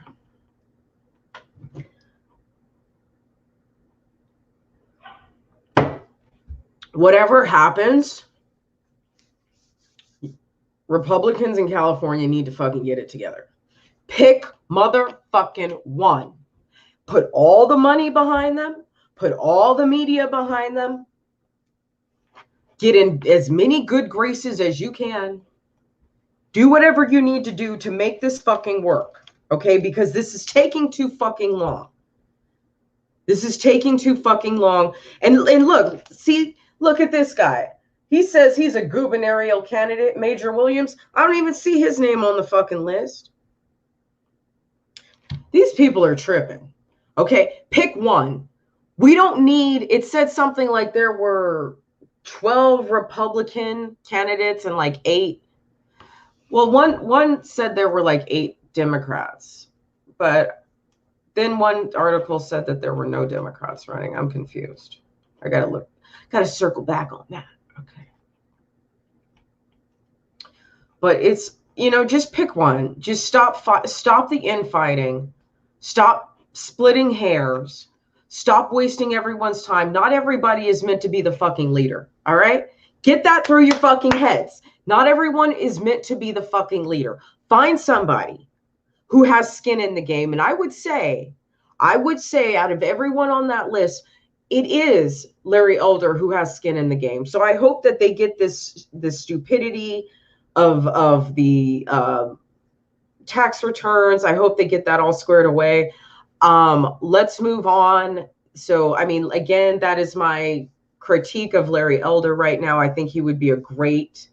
Whatever happens, Republicans in California need to fucking get it together. Pick motherfucking one. Put all the money behind them. Put all the media behind them. Get in as many good graces as you can. Do whatever you need to do to make this fucking work. Okay? Because this is taking too fucking long. This is taking too fucking long. And look at this guy. He says he's a gubernatorial candidate, Major Williams. I don't even see his name on the fucking list. These people are tripping. Okay, pick one. We don't need, it said something like there were 12 Republican candidates and like 8. Well, one said there were like 8 Democrats. But then one article said that there were no Democrats running. I'm confused. I gotta circle back on that. Okay. But it's, just pick one. Just stop the infighting. Stop splitting hairs. Stop wasting everyone's time. Not everybody is meant to be the fucking leader. All right? Get that through your fucking heads. Not everyone is meant to be the fucking leader. Find somebody who has skin in the game. And I would say out of everyone on that list, it is Larry Elder who has skin in the game. So I hope that they get this stupidity of the tax returns. I hope they get that all squared away. Let's move on. So, I mean, again, that is my critique of Larry Elder right now. I think he would be a great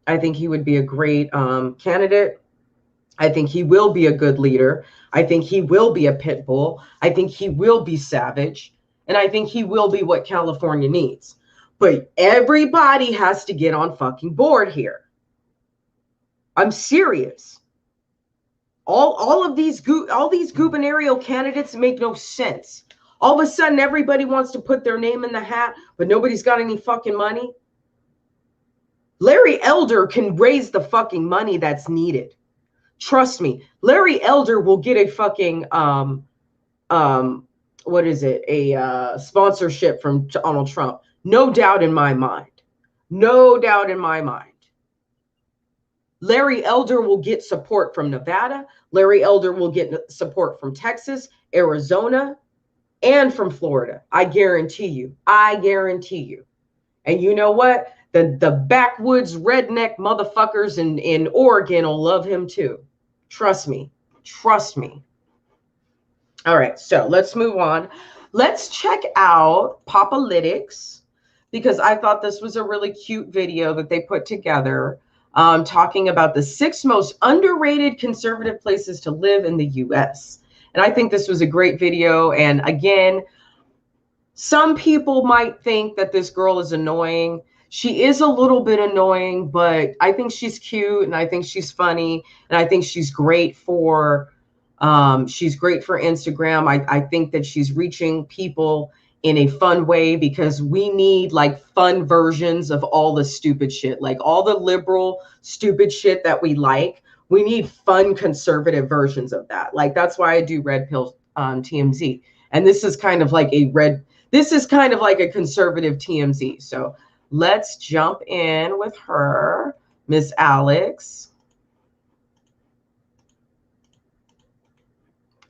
candidate. I think he will be a good leader. I think he will be a pit bull. I think he will be savage. And I think he will be what California needs. But everybody has to get on fucking board here. I'm serious. All of these gubernatorial candidates make no sense. All of a sudden, everybody wants to put their name in the hat, but nobody's got any fucking money. Larry Elder can raise the fucking money that's needed. Trust me, Larry Elder will get a fucking sponsorship from Donald Trump. No doubt in my mind. No doubt in my mind. Larry Elder will get support from Nevada. Larry Elder will get support from Texas, Arizona, and from Florida. I guarantee you. I guarantee you. And you know what? The backwoods redneck motherfuckers in Oregon will love him too. Trust me. Trust me. All right, so let's move on. Let's check out Papalytics, because I thought this was a really cute video that they put together talking about the 6 most underrated conservative places to live in the U.S. And I think this was a great video. And again, some people might think that this girl is annoying. She is a little bit annoying, but I think she's cute and I think she's funny and I think she's great for Instagram. I think that she's reaching people in a fun way, because we need like fun versions of all the stupid shit, like all the liberal stupid shit that we like. We need fun conservative versions of that. Like, that's why I do Red Pill TMZ. And this is kind of like a conservative TMZ. So let's jump in with her, Miss Alex.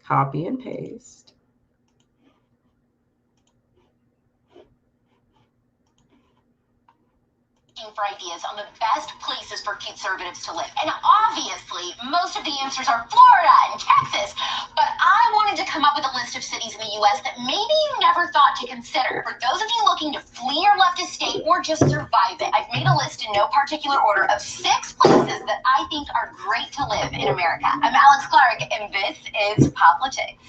Copy and paste. For ideas on the best places for conservatives to live. And obviously, most of the answers are Florida and Texas. But I wanted to come up with a list of cities in the U.S. that maybe you never thought to consider. For those of you looking to flee your leftist state or just survive it, I've made a list in no particular order of 6 places that I think are great to live in America. I'm Alex Clark, and this is Papalytics.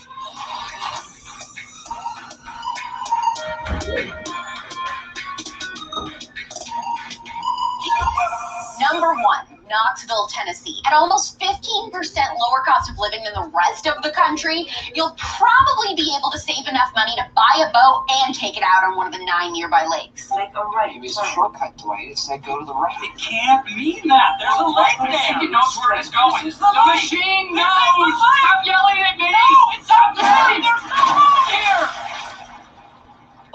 Number 1, Knoxville, Tennessee. At almost 15% lower cost of living than the rest of the country, you'll probably be able to save enough money to buy a boat and take it out on one of the 9 nearby lakes. Like, all right, it's a shortcut, Dwight. It's like go to the right. It can't mean that. There's a lake there. It knows where it's going. The machine knows. Stop yelling at me. No, it's not there. There's no road here.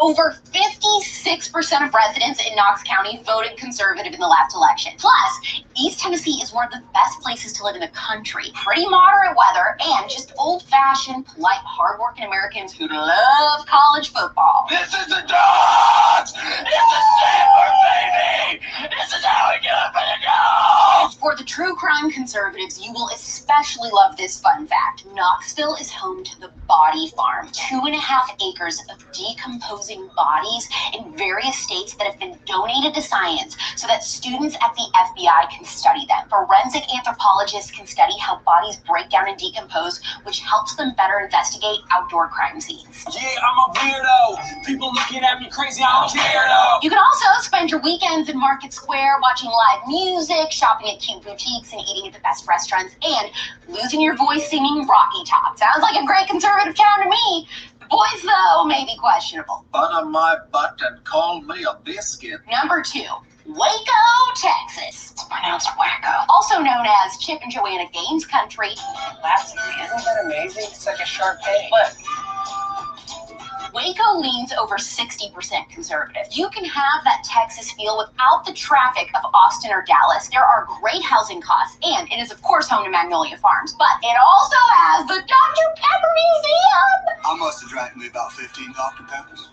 Over 56% of residents in Knox County voted conservative in the last election. Plus, East Tennessee is one of the best places to live in the country. Pretty moderate weather and just old-fashioned, polite, hardworking Americans who love college football. This is the Dodge! It's the Sandler, baby! This is how we get up in the goals! For the true crime conservatives, you will especially love this fun fact. Knoxville is home to the Body Farm, 2.5 acres of decomposing bodies in various states that have been donated to science so that students at the FBI can study them. Forensic anthropologists can study how bodies break down and decompose, which helps them better investigate outdoor crime scenes. Yeah, I'm a weirdo. People looking at me crazy, I'm a weirdo. You can also spend your weekends in Market Square watching live music, shopping at cute boutiques, and eating at the best restaurants, and losing your voice singing Rocky Top. Sounds like a great conservative town to me. Boys, though, may be questionable. Butter my butt and call me a biscuit. Number 2, Waco, Texas. It's pronounced wacko. Also known as Chip and Joanna Gaines country. Lassie, isn't that amazing? It's like a Sharpay. Look. Waco leans over 60% conservative. You can have that Texas feel without the traffic of Austin or Dallas. There are great housing costs, and it is, of course, home to Magnolia Farms, but it also has the Dr. Pepper Museum! I must have drank me about 15 Dr. Peppers.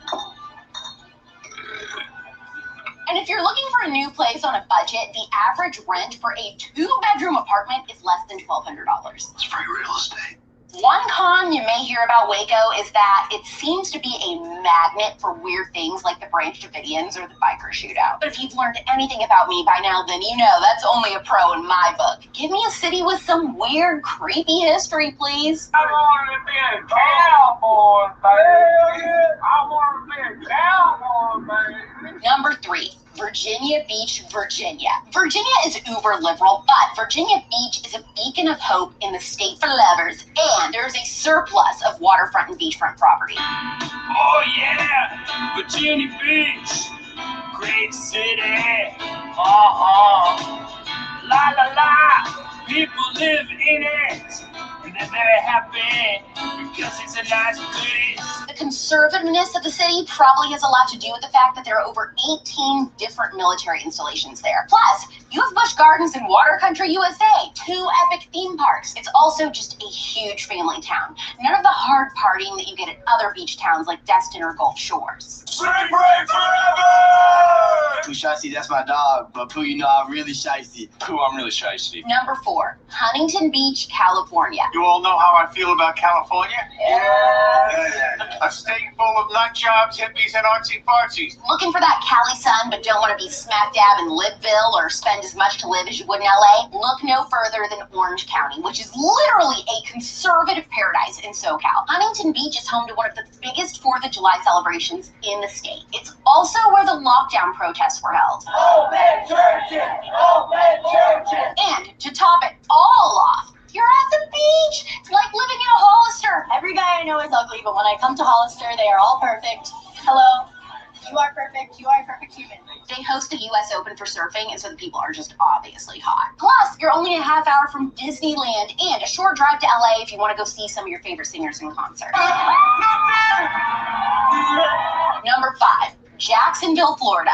And it's If you're looking for a new place on a budget, the average rent for a 2-bedroom apartment is less than $1,200. It's free real estate. One con you may hear about Waco is that it seems to be a magnet for weird things like the Branch Davidians or the biker shootout. But if you've learned anything about me by now, then you know that's only a pro in my book. Give me a city with some weird, creepy history, please. I want to be a cowboy, baby. I want to be a cowboy, baby. Number 3. Virginia Beach, Virginia. Virginia is uber liberal, but Virginia Beach is a beacon of hope in the state for lovers, and there's a surplus of waterfront and beachfront property. Oh yeah, Virginia Beach, great city. La la la, people live in it, and they're very happy because it's a nice place. The conservativeness of the city probably has a lot to do with the fact that there are over 18 different military installations there. Plus, you have Busch Gardens in Water Country, USA, 2 epic theme parks. It's also just a huge family town. None of the hard partying that you get at other beach towns like Destin or Gulf Shores. Celebrate forever! Pooh Shiesty, that's my dog, but Pooh, you know I'm really shiesty. Pooh, I'm really shiesty. Number 4, Huntington Beach, California. You all know how I feel about California? Yeah. A state full of nut jobs, hippies, and artsy fartsies. Looking for that Cali sun but don't want to be smack dab in Liveville or spend as much to live as you would in LA? Look no further than Orange County, which is literally a conservative paradise in SoCal. Huntington Beach is home to one of the biggest 4th of July celebrations in the state. It's also where the lockdown protests were held. Open churches! Open churches! And to top it all off, you're at the beach. It's like living in a Hollister. Every guy I know is ugly, but when I come to Hollister, they are all perfect. Hello. You are perfect. You are a perfect human. They host the U.S. Open for surfing, and so the people are just obviously hot. Plus, you're only a half hour from Disneyland and a short drive to L.A. if you want to go see some of your favorite singers in concert. Number 5, Jacksonville, Florida.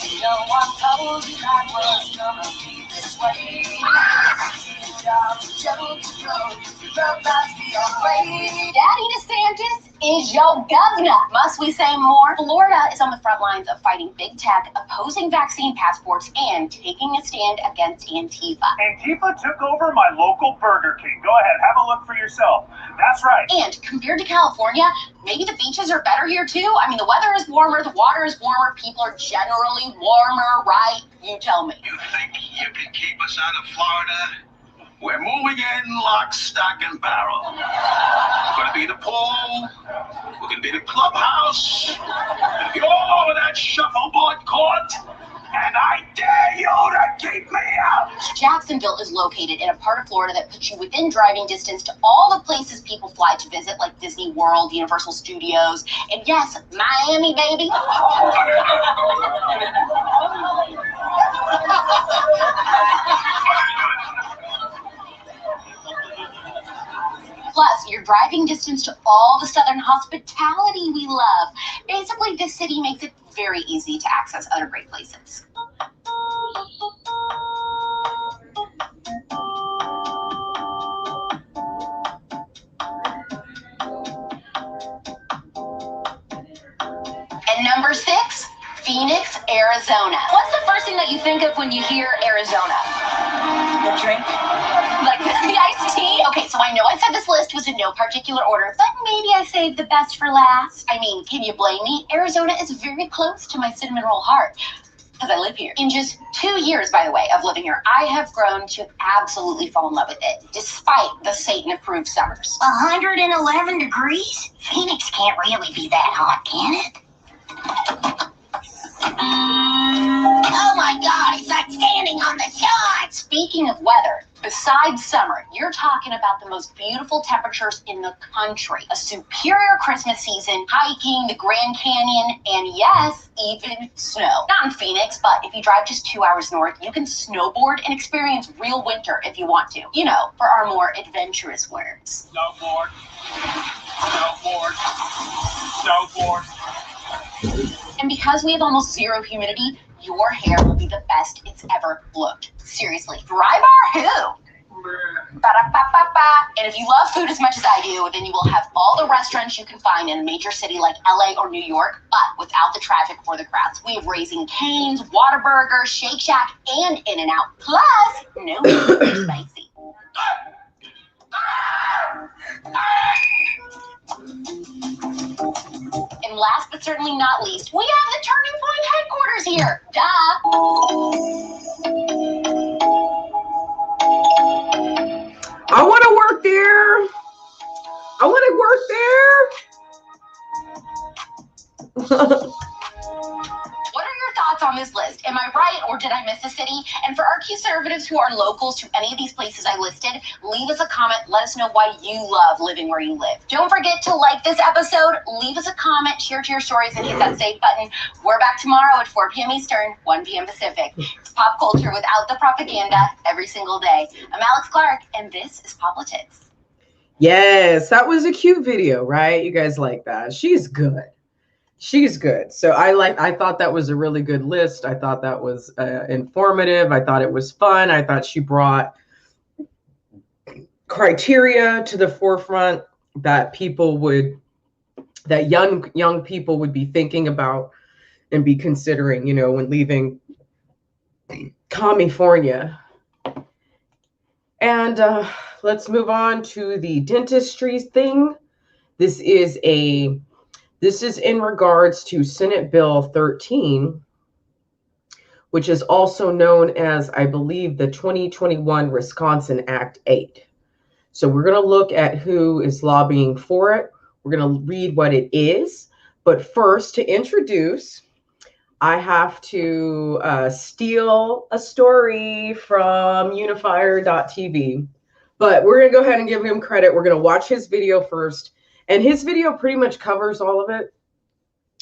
You know I told you I was gonna be this way. Daddy DeSantis is your governor. Must we say more? Florida is on the front lines of fighting big tech, opposing vaccine passports, and taking a stand against Antifa. Antifa took over my local Burger King. Go ahead, have a look for yourself. That's right. And compared to California, maybe the beaches are better here too. I mean, the weather is warmer, the water is warmer, people are generally warmer, right? You tell me. You think you can keep us out of Florida? We're moving in lock, stock, and barrel. We're gonna be the pool. We're gonna be the clubhouse. We're gonna be all over that shuffleboard court. And I dare you to keep me out. Jacksonville is located in a part of Florida that puts you within driving distance to all the places people fly to visit, like Disney World, Universal Studios, and yes, Miami, baby. Plus, your driving distance to all the southern hospitality we love. Basically, this city makes it very easy to access other great places. And number 6, Phoenix, Arizona. What's the first thing that you think of when you hear Arizona? The drink. Like the iced tea? Okay, so I know I said this list was in no particular order, but maybe I saved the best for last. I mean, can you blame me? Arizona is very close to my cinnamon roll heart, because I live here. In just 2 years, by the way, of living here, I have grown to absolutely fall in love with it, despite the Satan-approved summers. 111 degrees? Phoenix can't really be that hot, can it? Oh my God, it's like standing on the sun. Speaking of weather, besides summer, you're talking about the most beautiful temperatures in the country. A superior Christmas season, hiking, the Grand Canyon, and yes, even snow. Not in Phoenix, but if you drive just 2 hours north, you can snowboard and experience real winter if you want to. You know, for our more adventurous worms. Snowboard. Snowboard. Snowboard. And because we have almost zero humidity, your hair will be the best it's ever looked. Seriously, dry bar who? Ba-da-ba-ba-ba. And if you love food as much as I do, then you will have all the restaurants you can find in a major city like LA or New York, but without the traffic or the crowds. We have Raising Cane's, Whataburger, Shake Shack, and In-N-Out. Plus, no spicy. And last but certainly not least, we have the Turning Point headquarters here. Duh. I want to work there. I want to work there. What are your thoughts on this list? Am I right or did I miss a city? And for our conservatives who are locals to any of these places I listed, leave us a comment. Let us know why you love living where you live. Don't forget to like this episode, leave us a comment, share to your stories, and hit that save button. We're back tomorrow at 4 p.m. Eastern, 1 p.m. Pacific. It's pop culture without the propaganda every single day. I'm Alex Clark, and this is Politics. Yes, that was a cute video, right? You guys like that. She's good. She's good. So I thought that was a really good list. I thought that was informative. I thought it was fun. I thought she brought criteria to the forefront that people would, that young people would be thinking about and be considering, you know, when leaving California. And let's move on to the dentistry thing. This is in regards to Senate Bill 13, which is also known as, I believe, the 2021 Wisconsin Act 8. So we're going to look at who is lobbying for it. We're going to read what it is. But first, to introduce, I have to steal a story from unifier.tv. But we're going to go ahead and give him credit. We're going to watch his video first. And his video pretty much covers all of it.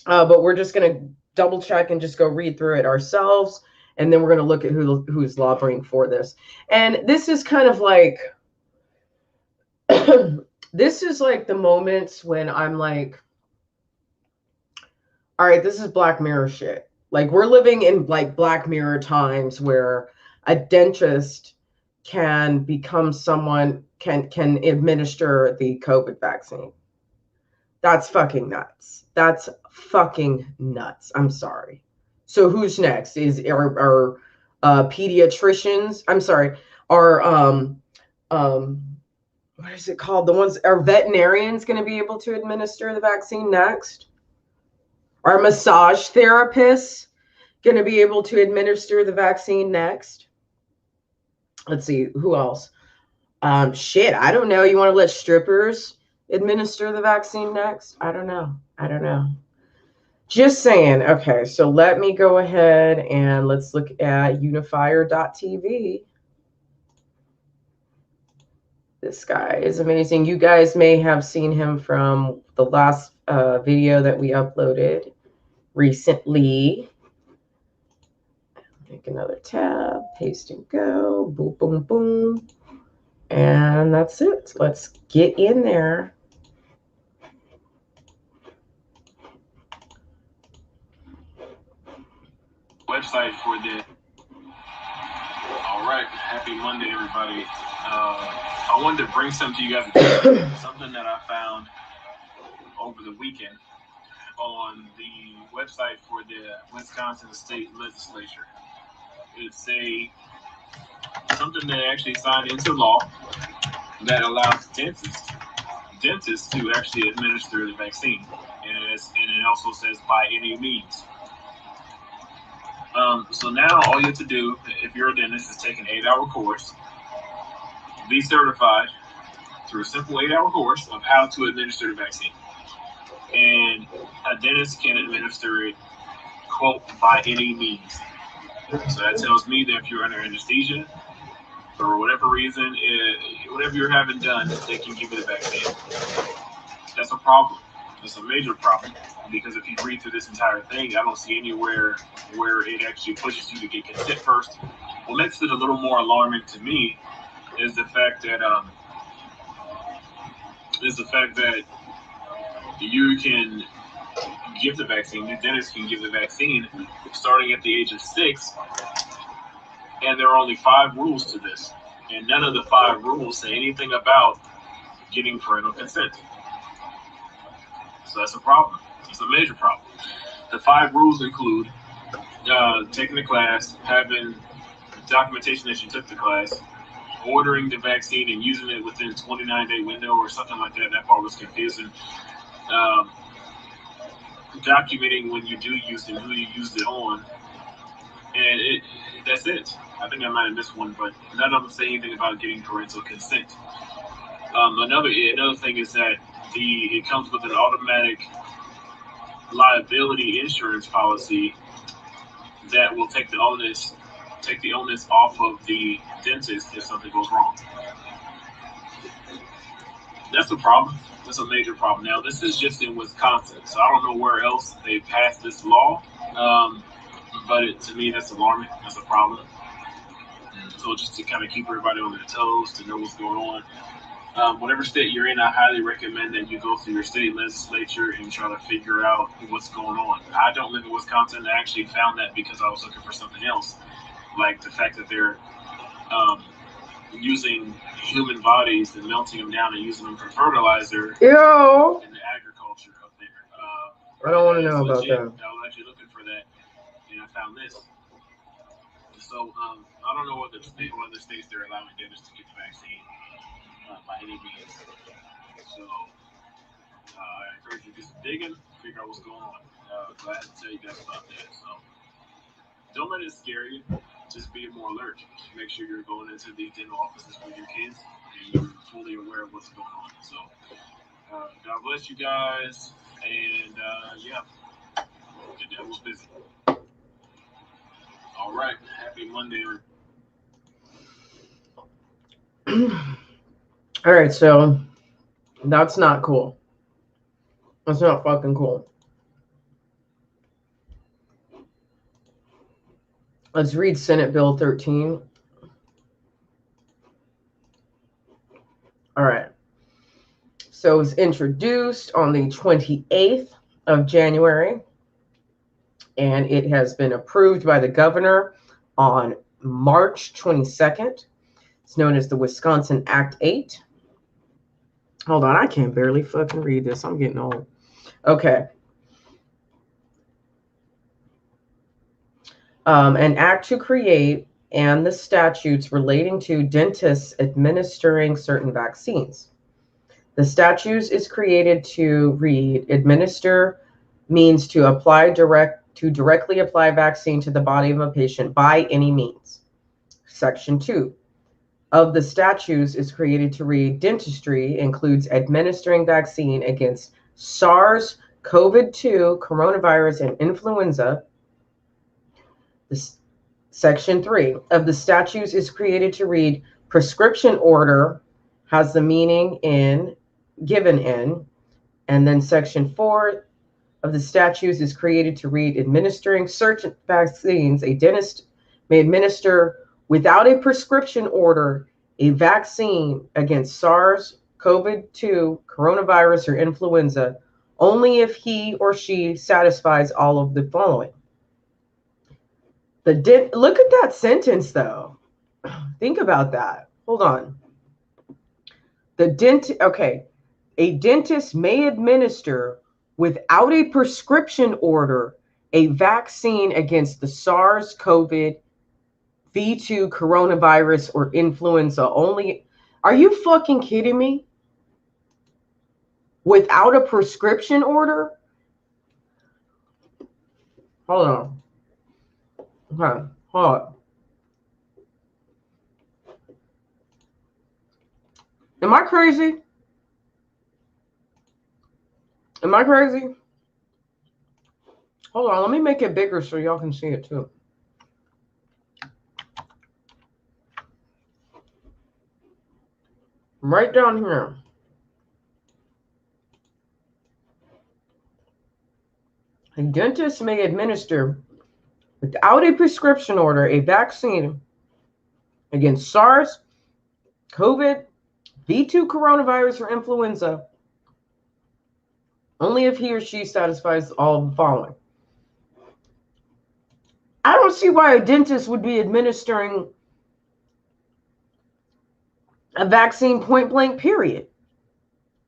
But we're just going to double check and just go read through it ourselves. And then we're going to look at who's lobbying for this. And this is kind of like, this is like the moments when I'm like, all right, this is Black Mirror shit. Like, we're living in like Black Mirror times where a dentist can become someone, can administer the COVID vaccine. That's fucking nuts. That's fucking nuts. I'm sorry. So who's next? Is our pediatricians? I'm sorry. Our what is it called? The ones, are veterinarians going to be able to administer the vaccine next? Are massage therapists going to be able to administer the vaccine next? Let's see, who else? Shit, I don't know. You want to let strippers administer the vaccine next? I don't know. Just saying. Okay, so let me go ahead and let's look at unifier.tv. This guy is amazing. You guys may have seen him from the last video that we uploaded recently. Make another tab, paste and go, boom, boom, boom. And that's it. Let's get in there. Website for the. All right, happy Monday, everybody. I wanted to bring something to you guys, something that I found over the weekend on the website for the Wisconsin State Legislature. It's something that actually signed into law that allows dentists to actually administer the vaccine, and it also says by any means. So now all you have to do, if you're a dentist, is take an 8-hour course, be certified through a simple 8-hour course of how to administer the vaccine. And a dentist can administer it, quote, by any means. So that tells me that if you're under anesthesia, for whatever reason, whatever you're having done, they can give you the vaccine. That's a problem. That's a major problem, because if you read through this entire thing, I don't see anywhere where it actually pushes you to get consent first. What makes it a little more alarming to me is the fact that you can give the vaccine. The dentist can give the vaccine starting at the age of 6, and there are only 5 rules to this. And none of the 5 rules say anything about getting parental consent. So that's a problem. It's a major problem. The 5 rules include taking the class, having documentation that you took the class, ordering the vaccine and using it within a 29-day window or something like that. That part was confusing. Documenting when you do use it, who you used it on, and that's it. I think I might have missed one, but none of them say anything about getting parental consent. Another thing is that it comes with an automatic liability insurance policy that will take the onus off of the dentist if something goes wrong. That's a problem. That's a major problem. Now, this is just in Wisconsin, so I don't know where else they passed this law, but to me, that's alarming. That's a problem. So just to kind of keep everybody on their toes, to know what's going on. Whatever state you're in, I highly recommend that you go through your state legislature and try to figure out what's going on. I don't live in Wisconsin. I actually found that because I was looking for something else, like the fact that they're using human bodies and melting them down and using them for fertilizer in the agriculture up there. I don't want to know about legit. that. I was actually looking for that, and I found this. So I don't know what other states they're allowing dentists to get the vaccine by any means. So I encourage you to do some digging, figure out what's going on. Glad to tell you guys about that. So don't let it scare you. Just be more alert. Make sure you're going into the dental offices with your kids and you're fully aware of what's going on. So God bless you guys. And yeah, the devil's busy. All right. Happy Monday. All right, so that's not cool. That's not fucking cool. Let's read Senate Bill 13. All right. So it was introduced on the 28th of January, and it has been approved by the governor on March 22nd. It's known as the Wisconsin Act 8. Hold on, I can barely fucking read this. I'm getting old. Okay. An act to create and the statutes relating to dentists administering certain vaccines. The statutes is created to read, administer means to directly apply vaccine to the body of a patient by any means. Section 2 of the statutes is created to read, dentistry includes administering vaccine against SARS-CoV-2, coronavirus, and influenza. Section 3 of the statutes is created to read, prescription order has the meaning in, given in. And then Section 4 of the statutes is created to read, administering certain vaccines. A dentist may administer without a prescription order a vaccine against SARS-CoV-2, coronavirus, or influenza only if he or she satisfies all of the following. Look at that sentence, though. Think about that. Hold on. A dentist may administer without a prescription order a vaccine against the SARS-CoV-2, coronavirus, or influenza only. Are you fucking kidding me? Without a prescription order? Hold on. Okay, hold on. Am I crazy? Am I crazy? Hold on, let me make it bigger so y'all can see it too. Right down here. A dentist may administer without a prescription order a vaccine against SARS-CoV-2, coronavirus, or influenza only if he or she satisfies all of the following. I don't see why a dentist would be administering a vaccine point blank, period.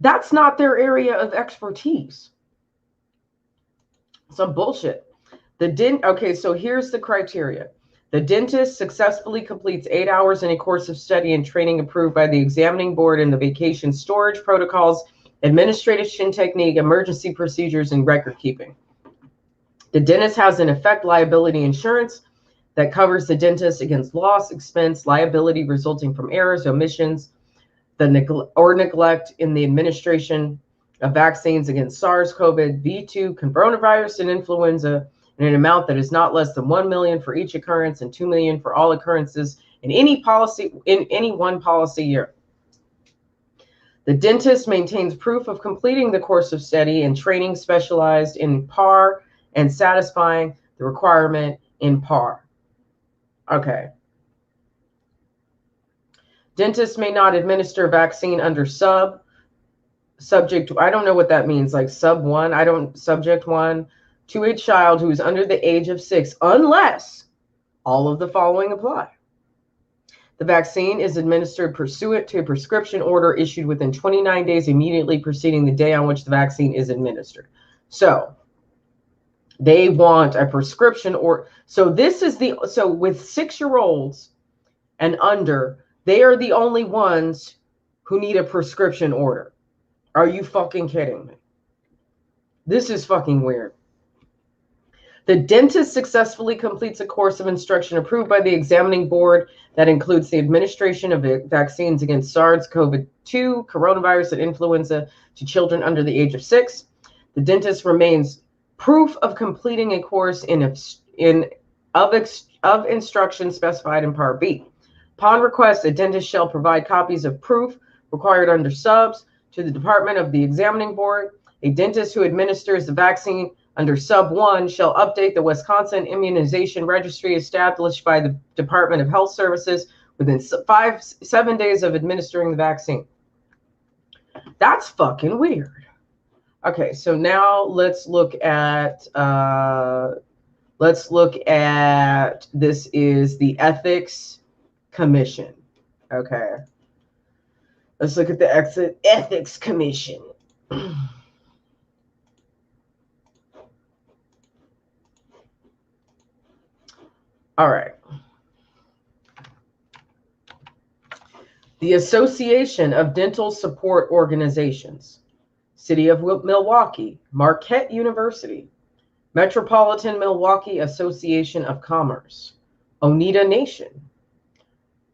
That's not their area of expertise. Some bullshit. Okay, so here's the criteria. The dentist successfully completes 8 hours in a course of study and training approved by the examining board in the vacation storage protocols, administration technique, emergency procedures, and record keeping. The dentist has in effect liability insurance that covers the dentist against loss, expense, liability resulting from errors, omissions, neglect in the administration of vaccines against SARS-CoV-2, coronavirus, and influenza in an amount that is not less than $1 million for each occurrence and $2 million for all occurrences in any one policy year. The dentist maintains proof of completing the course of study and training specialized in PAR and satisfying the requirement in PAR. Okay. Dentists may not administer vaccine under subject, I don't know what that means, like subject 1, to a child who is under the age of 6, unless all of the following apply. The vaccine is administered pursuant to a prescription order issued within 29 days immediately preceding the day on which the vaccine is administered. So they want a prescription or so with 6-year-olds and under, they are the only ones who need a prescription order. Are you fucking kidding me? This is fucking weird. The dentist successfully completes a course of instruction approved by the examining board that includes the administration of vaccines against SARS-CoV-2, coronavirus, and influenza to children under the age of 6. The dentist remains proof of completing a course of instruction specified in Part B. Upon request, the dentist shall provide copies of proof required under subs to the department of the examining board. A dentist who administers the vaccine under sub 1 shall update the Wisconsin immunization registry established by the Department of Health Services within 7 days of administering the vaccine. That's fucking weird. Okay, so now let's look at this is the Ethics Commission. Okay. Let's look at the Ethics Commission. All right. The Association of Dental Support Organizations, City of Milwaukee, Marquette University, Metropolitan Milwaukee Association of Commerce, Oneida Nation,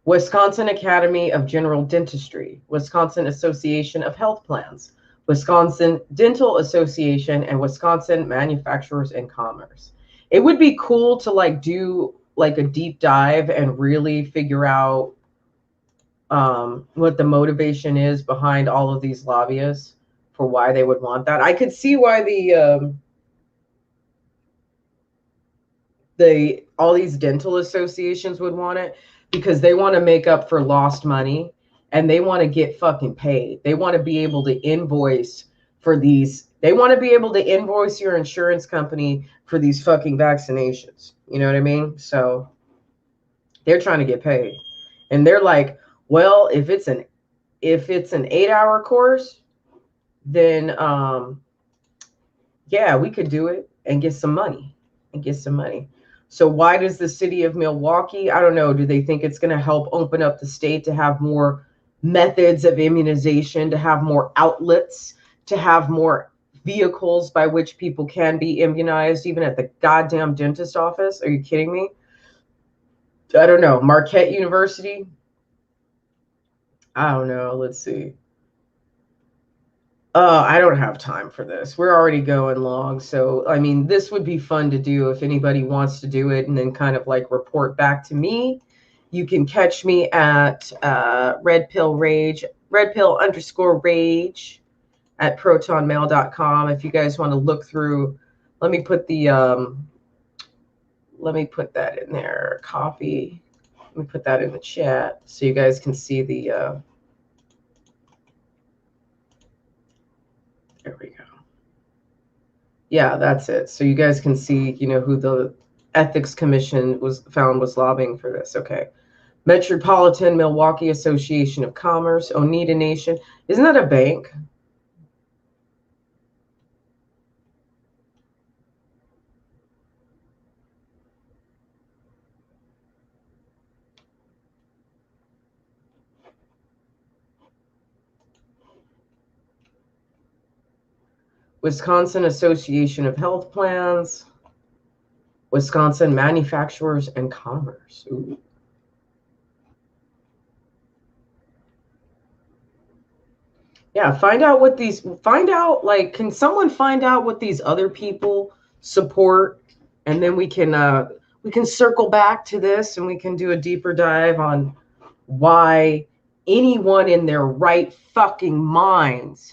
Wisconsin Academy of General Dentistry, Wisconsin Association of Health Plans, Wisconsin Dental Association, and Wisconsin Manufacturers and Commerce. It would be cool to do a deep dive and really figure out what the motivation is behind all of these lobbyists for why they would want that. I could see why all these dental associations would want it, because they want to make up for lost money and they want to get fucking paid. They want to be able to invoice for these. They want to be able to invoice your insurance company for these fucking vaccinations. You know what I mean? So they're trying to get paid. And they're like, well, if it's an 8-hour course, then yeah, we could do it and get some money. So why does the city of Milwaukee? I don't know. Do they think it's going to help open up the state to have more methods of immunization, to have more outlets, to have more vehicles by which people can be immunized, even at the goddamn dentist office? Are you kidding me? I don't know. Marquette University? I don't know. Let's see. I don't have time for this. We're already going long. So, I mean, this would be fun to do if anybody wants to do it and then kind of report back to me. You can catch me at redpill_rage at protonmail.com. If you guys want to look through, let me put that in there. Copy. Let me put that in the chat so you guys can see the there we go. Yeah, that's it. So you guys can see, who the Ethics Commission was lobbying for this. Okay. Metropolitan Milwaukee Association of Commerce, Oneida Nation. Isn't that a bank? Wisconsin Association of Health Plans, Wisconsin Manufacturers and Commerce. Ooh. Yeah, find out, like, can someone find out what these other people support? And then we can circle back to this and we can do a deeper dive on why anyone in their right fucking minds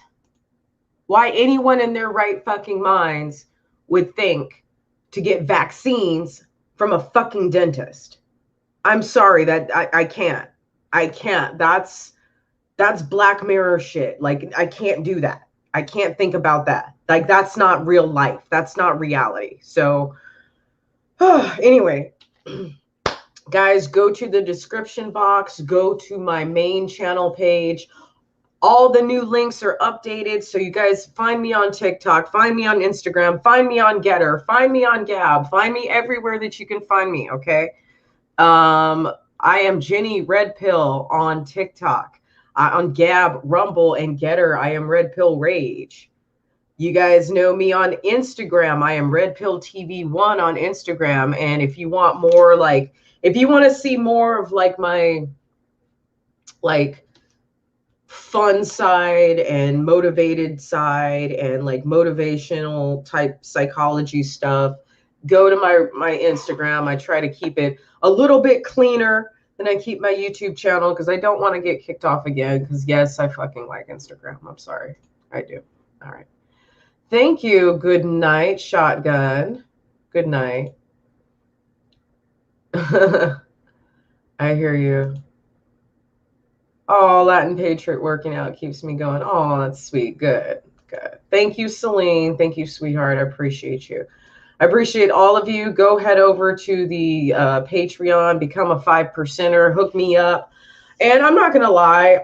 would think to get vaccines from a fucking dentist. I'm sorry, that I can't. That's Black Mirror shit. Like, I can't do that. I can't think about that. Like, that's not real life. That's not reality. So anyway, guys, go to the description box, go to my main channel page. All the new links are updated. So you guys find me on TikTok, find me on Instagram, find me on Getter, find me on Gab, find me everywhere that you can find me. Okay. I am Jenny Red Pill on TikTok, on Gab, Rumble, and Getter. I am Red Pill Rage. You guys know me on Instagram. I am Red Pill TV1 on Instagram. And if you want more, like, if you want to see more of like my, like, fun side and motivated side and like motivational type psychology stuff, go to my Instagram. I try to keep it a little bit cleaner than I keep my YouTube channel because I don't want to get kicked off again, because yes, I fucking like Instagram. I'm sorry. I do. All right. Thank you. Good night, Shotgun. Good night. I hear you. Oh, Latin Patriot working out keeps me going. Oh, that's sweet. Good. Good. Thank you, Celine. Thank you, sweetheart. I appreciate you. I appreciate all of you. Go head over to the Patreon, become a 5%er, hook me up. And I'm not going to lie.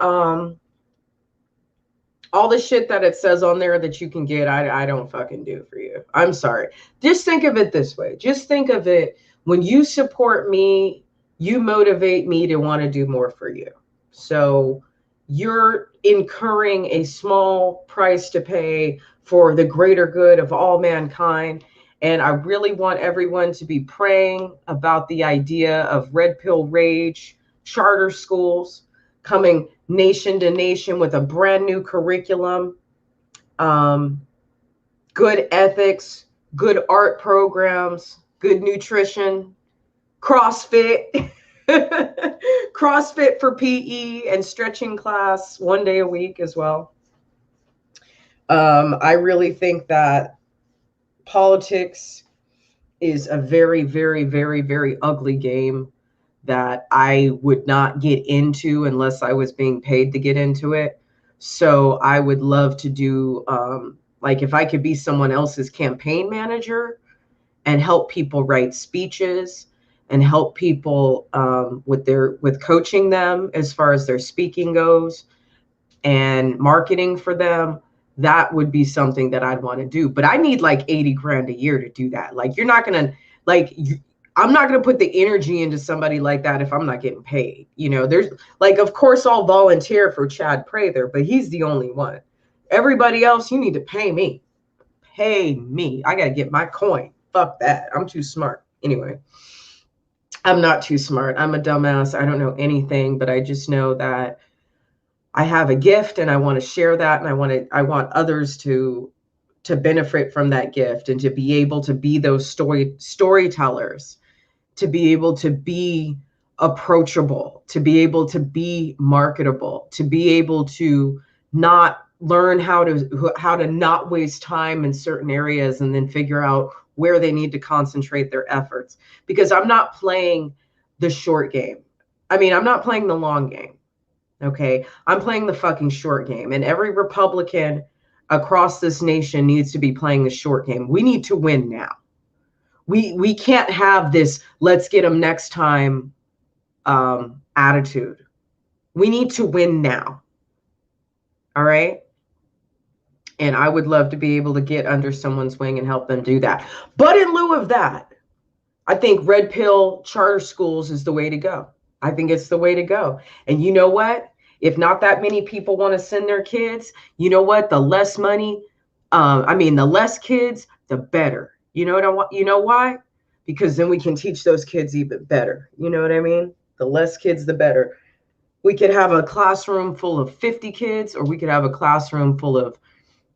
All the shit that it says on there that you can get, I don't fucking do for you. I'm sorry. Just think of it this way. Just think of it. When you support me, you motivate me to want to do more for you. So you're incurring a small price to pay for the greater good of all mankind. And I really want everyone to be praying about the idea of Red Pill Rage, charter schools coming nation to nation with a brand new curriculum, good ethics, good art programs, good nutrition, CrossFit. CrossFit for PE and stretching class 1 day a week as well. I really think that politics is a very, very, very, very ugly game that I would not get into unless I was being paid to get into it. So I would love to do, like, if I could be someone else's campaign manager and help people write speeches and help people with coaching them as far as their speaking goes and marketing for them, that would be something that I'd want to do. But I need like 80 grand a year to do that. Like, you're not going to, like, I'm not going to put the energy into somebody like that if I'm not getting paid. You know, there's like, of course, I'll volunteer for Chad Prather, but he's the only one. Everybody else, you need to pay me. Pay me. I got to get my coin. Fuck that. I'm too smart. Anyway. I'm not too smart. I'm a dumbass. I don't know anything, but I just know that I have a gift and I want to share that. And I want others to benefit from that gift and to be able to be those storytellers, to be able to be approachable, to be able to be marketable, to be able to not learn how to not waste time in certain areas and then figure out where they need to concentrate their efforts. Because I'm not playing the short game. I mean, I'm not playing the long game. Okay. I'm playing the fucking short game. And every Republican across this nation needs to be playing the short game. We need to win now. We can't have this, let's get them next time attitude. We need to win now. All right. And I would love to be able to get under someone's wing and help them do that. But in lieu of that, I think red pill charter schools is the way to go. I think it's the way to go. And you know what? If not that many people want to send their kids, you know what? The less money, the less kids, the better. You know what I want? You know why? Because then we can teach those kids even better. You know what I mean? The less kids, the better. We could have a classroom full of 50 kids, or we could have a classroom full of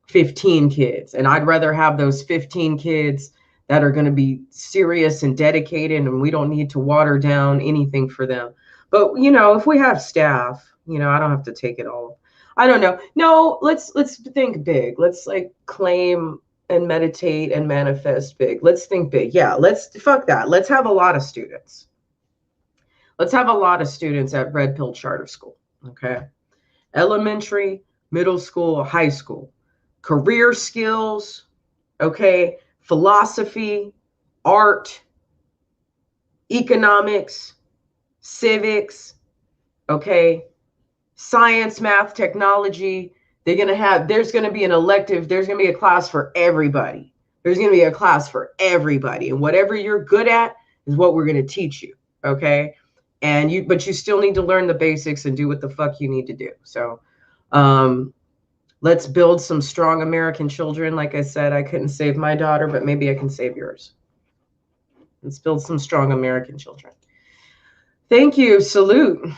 15 kids. And I'd rather have those 15 kids that are going to be serious and dedicated, and we don't need to water down anything for them. But, you know, if we have staff, you know, I don't have to take it all. I don't know. No, let's think big. Let's like claim and meditate and manifest big. Let's think big. Yeah, fuck that. Let's have a lot of students. Let's have a lot of students at Red Pill Charter School. Okay. Elementary, middle school, high school. Career skills, okay, philosophy, art, economics, civics, okay, science, math, technology. There's going to be an elective, there's going to be a class for everybody. There's going to be a class for everybody. And whatever you're good at is what we're going to teach you, okay? But you still need to learn the basics and do what the fuck you need to do. So, let's build some strong American children. Like I said, I couldn't save my daughter, but maybe I can save yours. Let's build some strong American children. Thank you. Salute.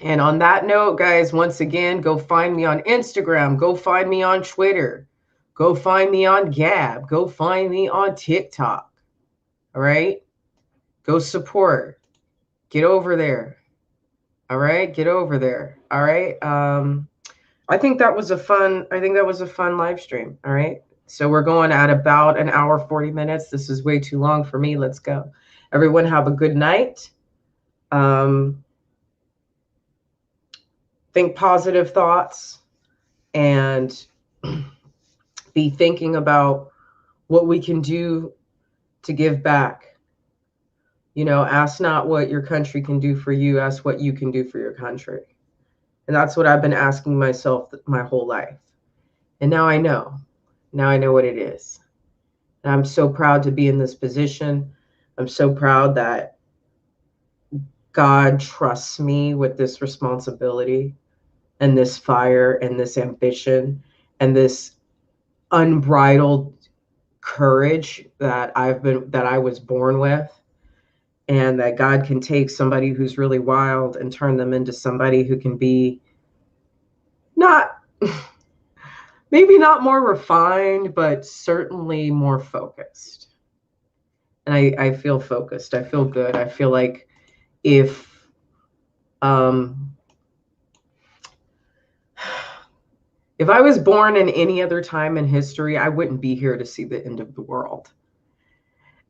And on that note, guys, once again, go find me on Instagram. Go find me on Twitter. Go find me on Gab. Go find me on TikTok. All right? Go support. Get over there. All right? Get over there. All right? I think that was a fun live stream. All right. So we're going at about an hour, 40 minutes. This is way too long for me. Let's go. Everyone have a good night. Think positive thoughts and be thinking about what we can do to give back. You know, ask not what your country can do for you, ask what you can do for your country. And that's what I've been asking myself my whole life. And now I know. Now I know what it is. And I'm so proud to be in this position. I'm so proud that God trusts me with this responsibility and this fire and this ambition and this unbridled courage that I was born with. And that God can take somebody who's really wild and turn them into somebody who can be maybe not more refined, but certainly more focused. And I feel focused. I feel good. I feel like if I was born in any other time in history, I wouldn't be here to see the end of the world.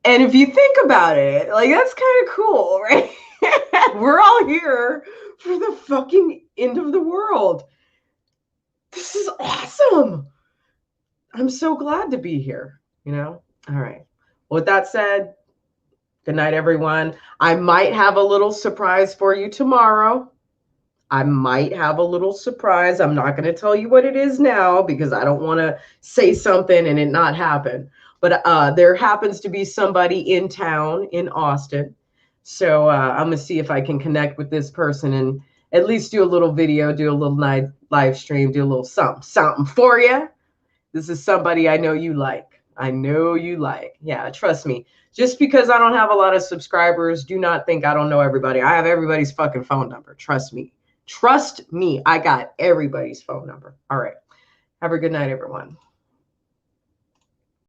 And if you think about it, like, that's kind of cool, right? We're all here for the fucking end of the world. This is awesome. I'm so glad to be here, you know? All right. Well, with that said, good night, everyone. I might have a little surprise for you tomorrow. I'm not going to tell you what it is now because I don't want to say something and it not happen. But there happens to be somebody in town in Austin. So I'm going to see if I can connect with this person and at least do a little video, do a little night live stream, do a little something for you. This is somebody I know you like. Yeah, trust me. Just because I don't have a lot of subscribers, do not think I don't know everybody. I have everybody's fucking phone number. Trust me. I got everybody's phone number. All right. Have a good night, everyone.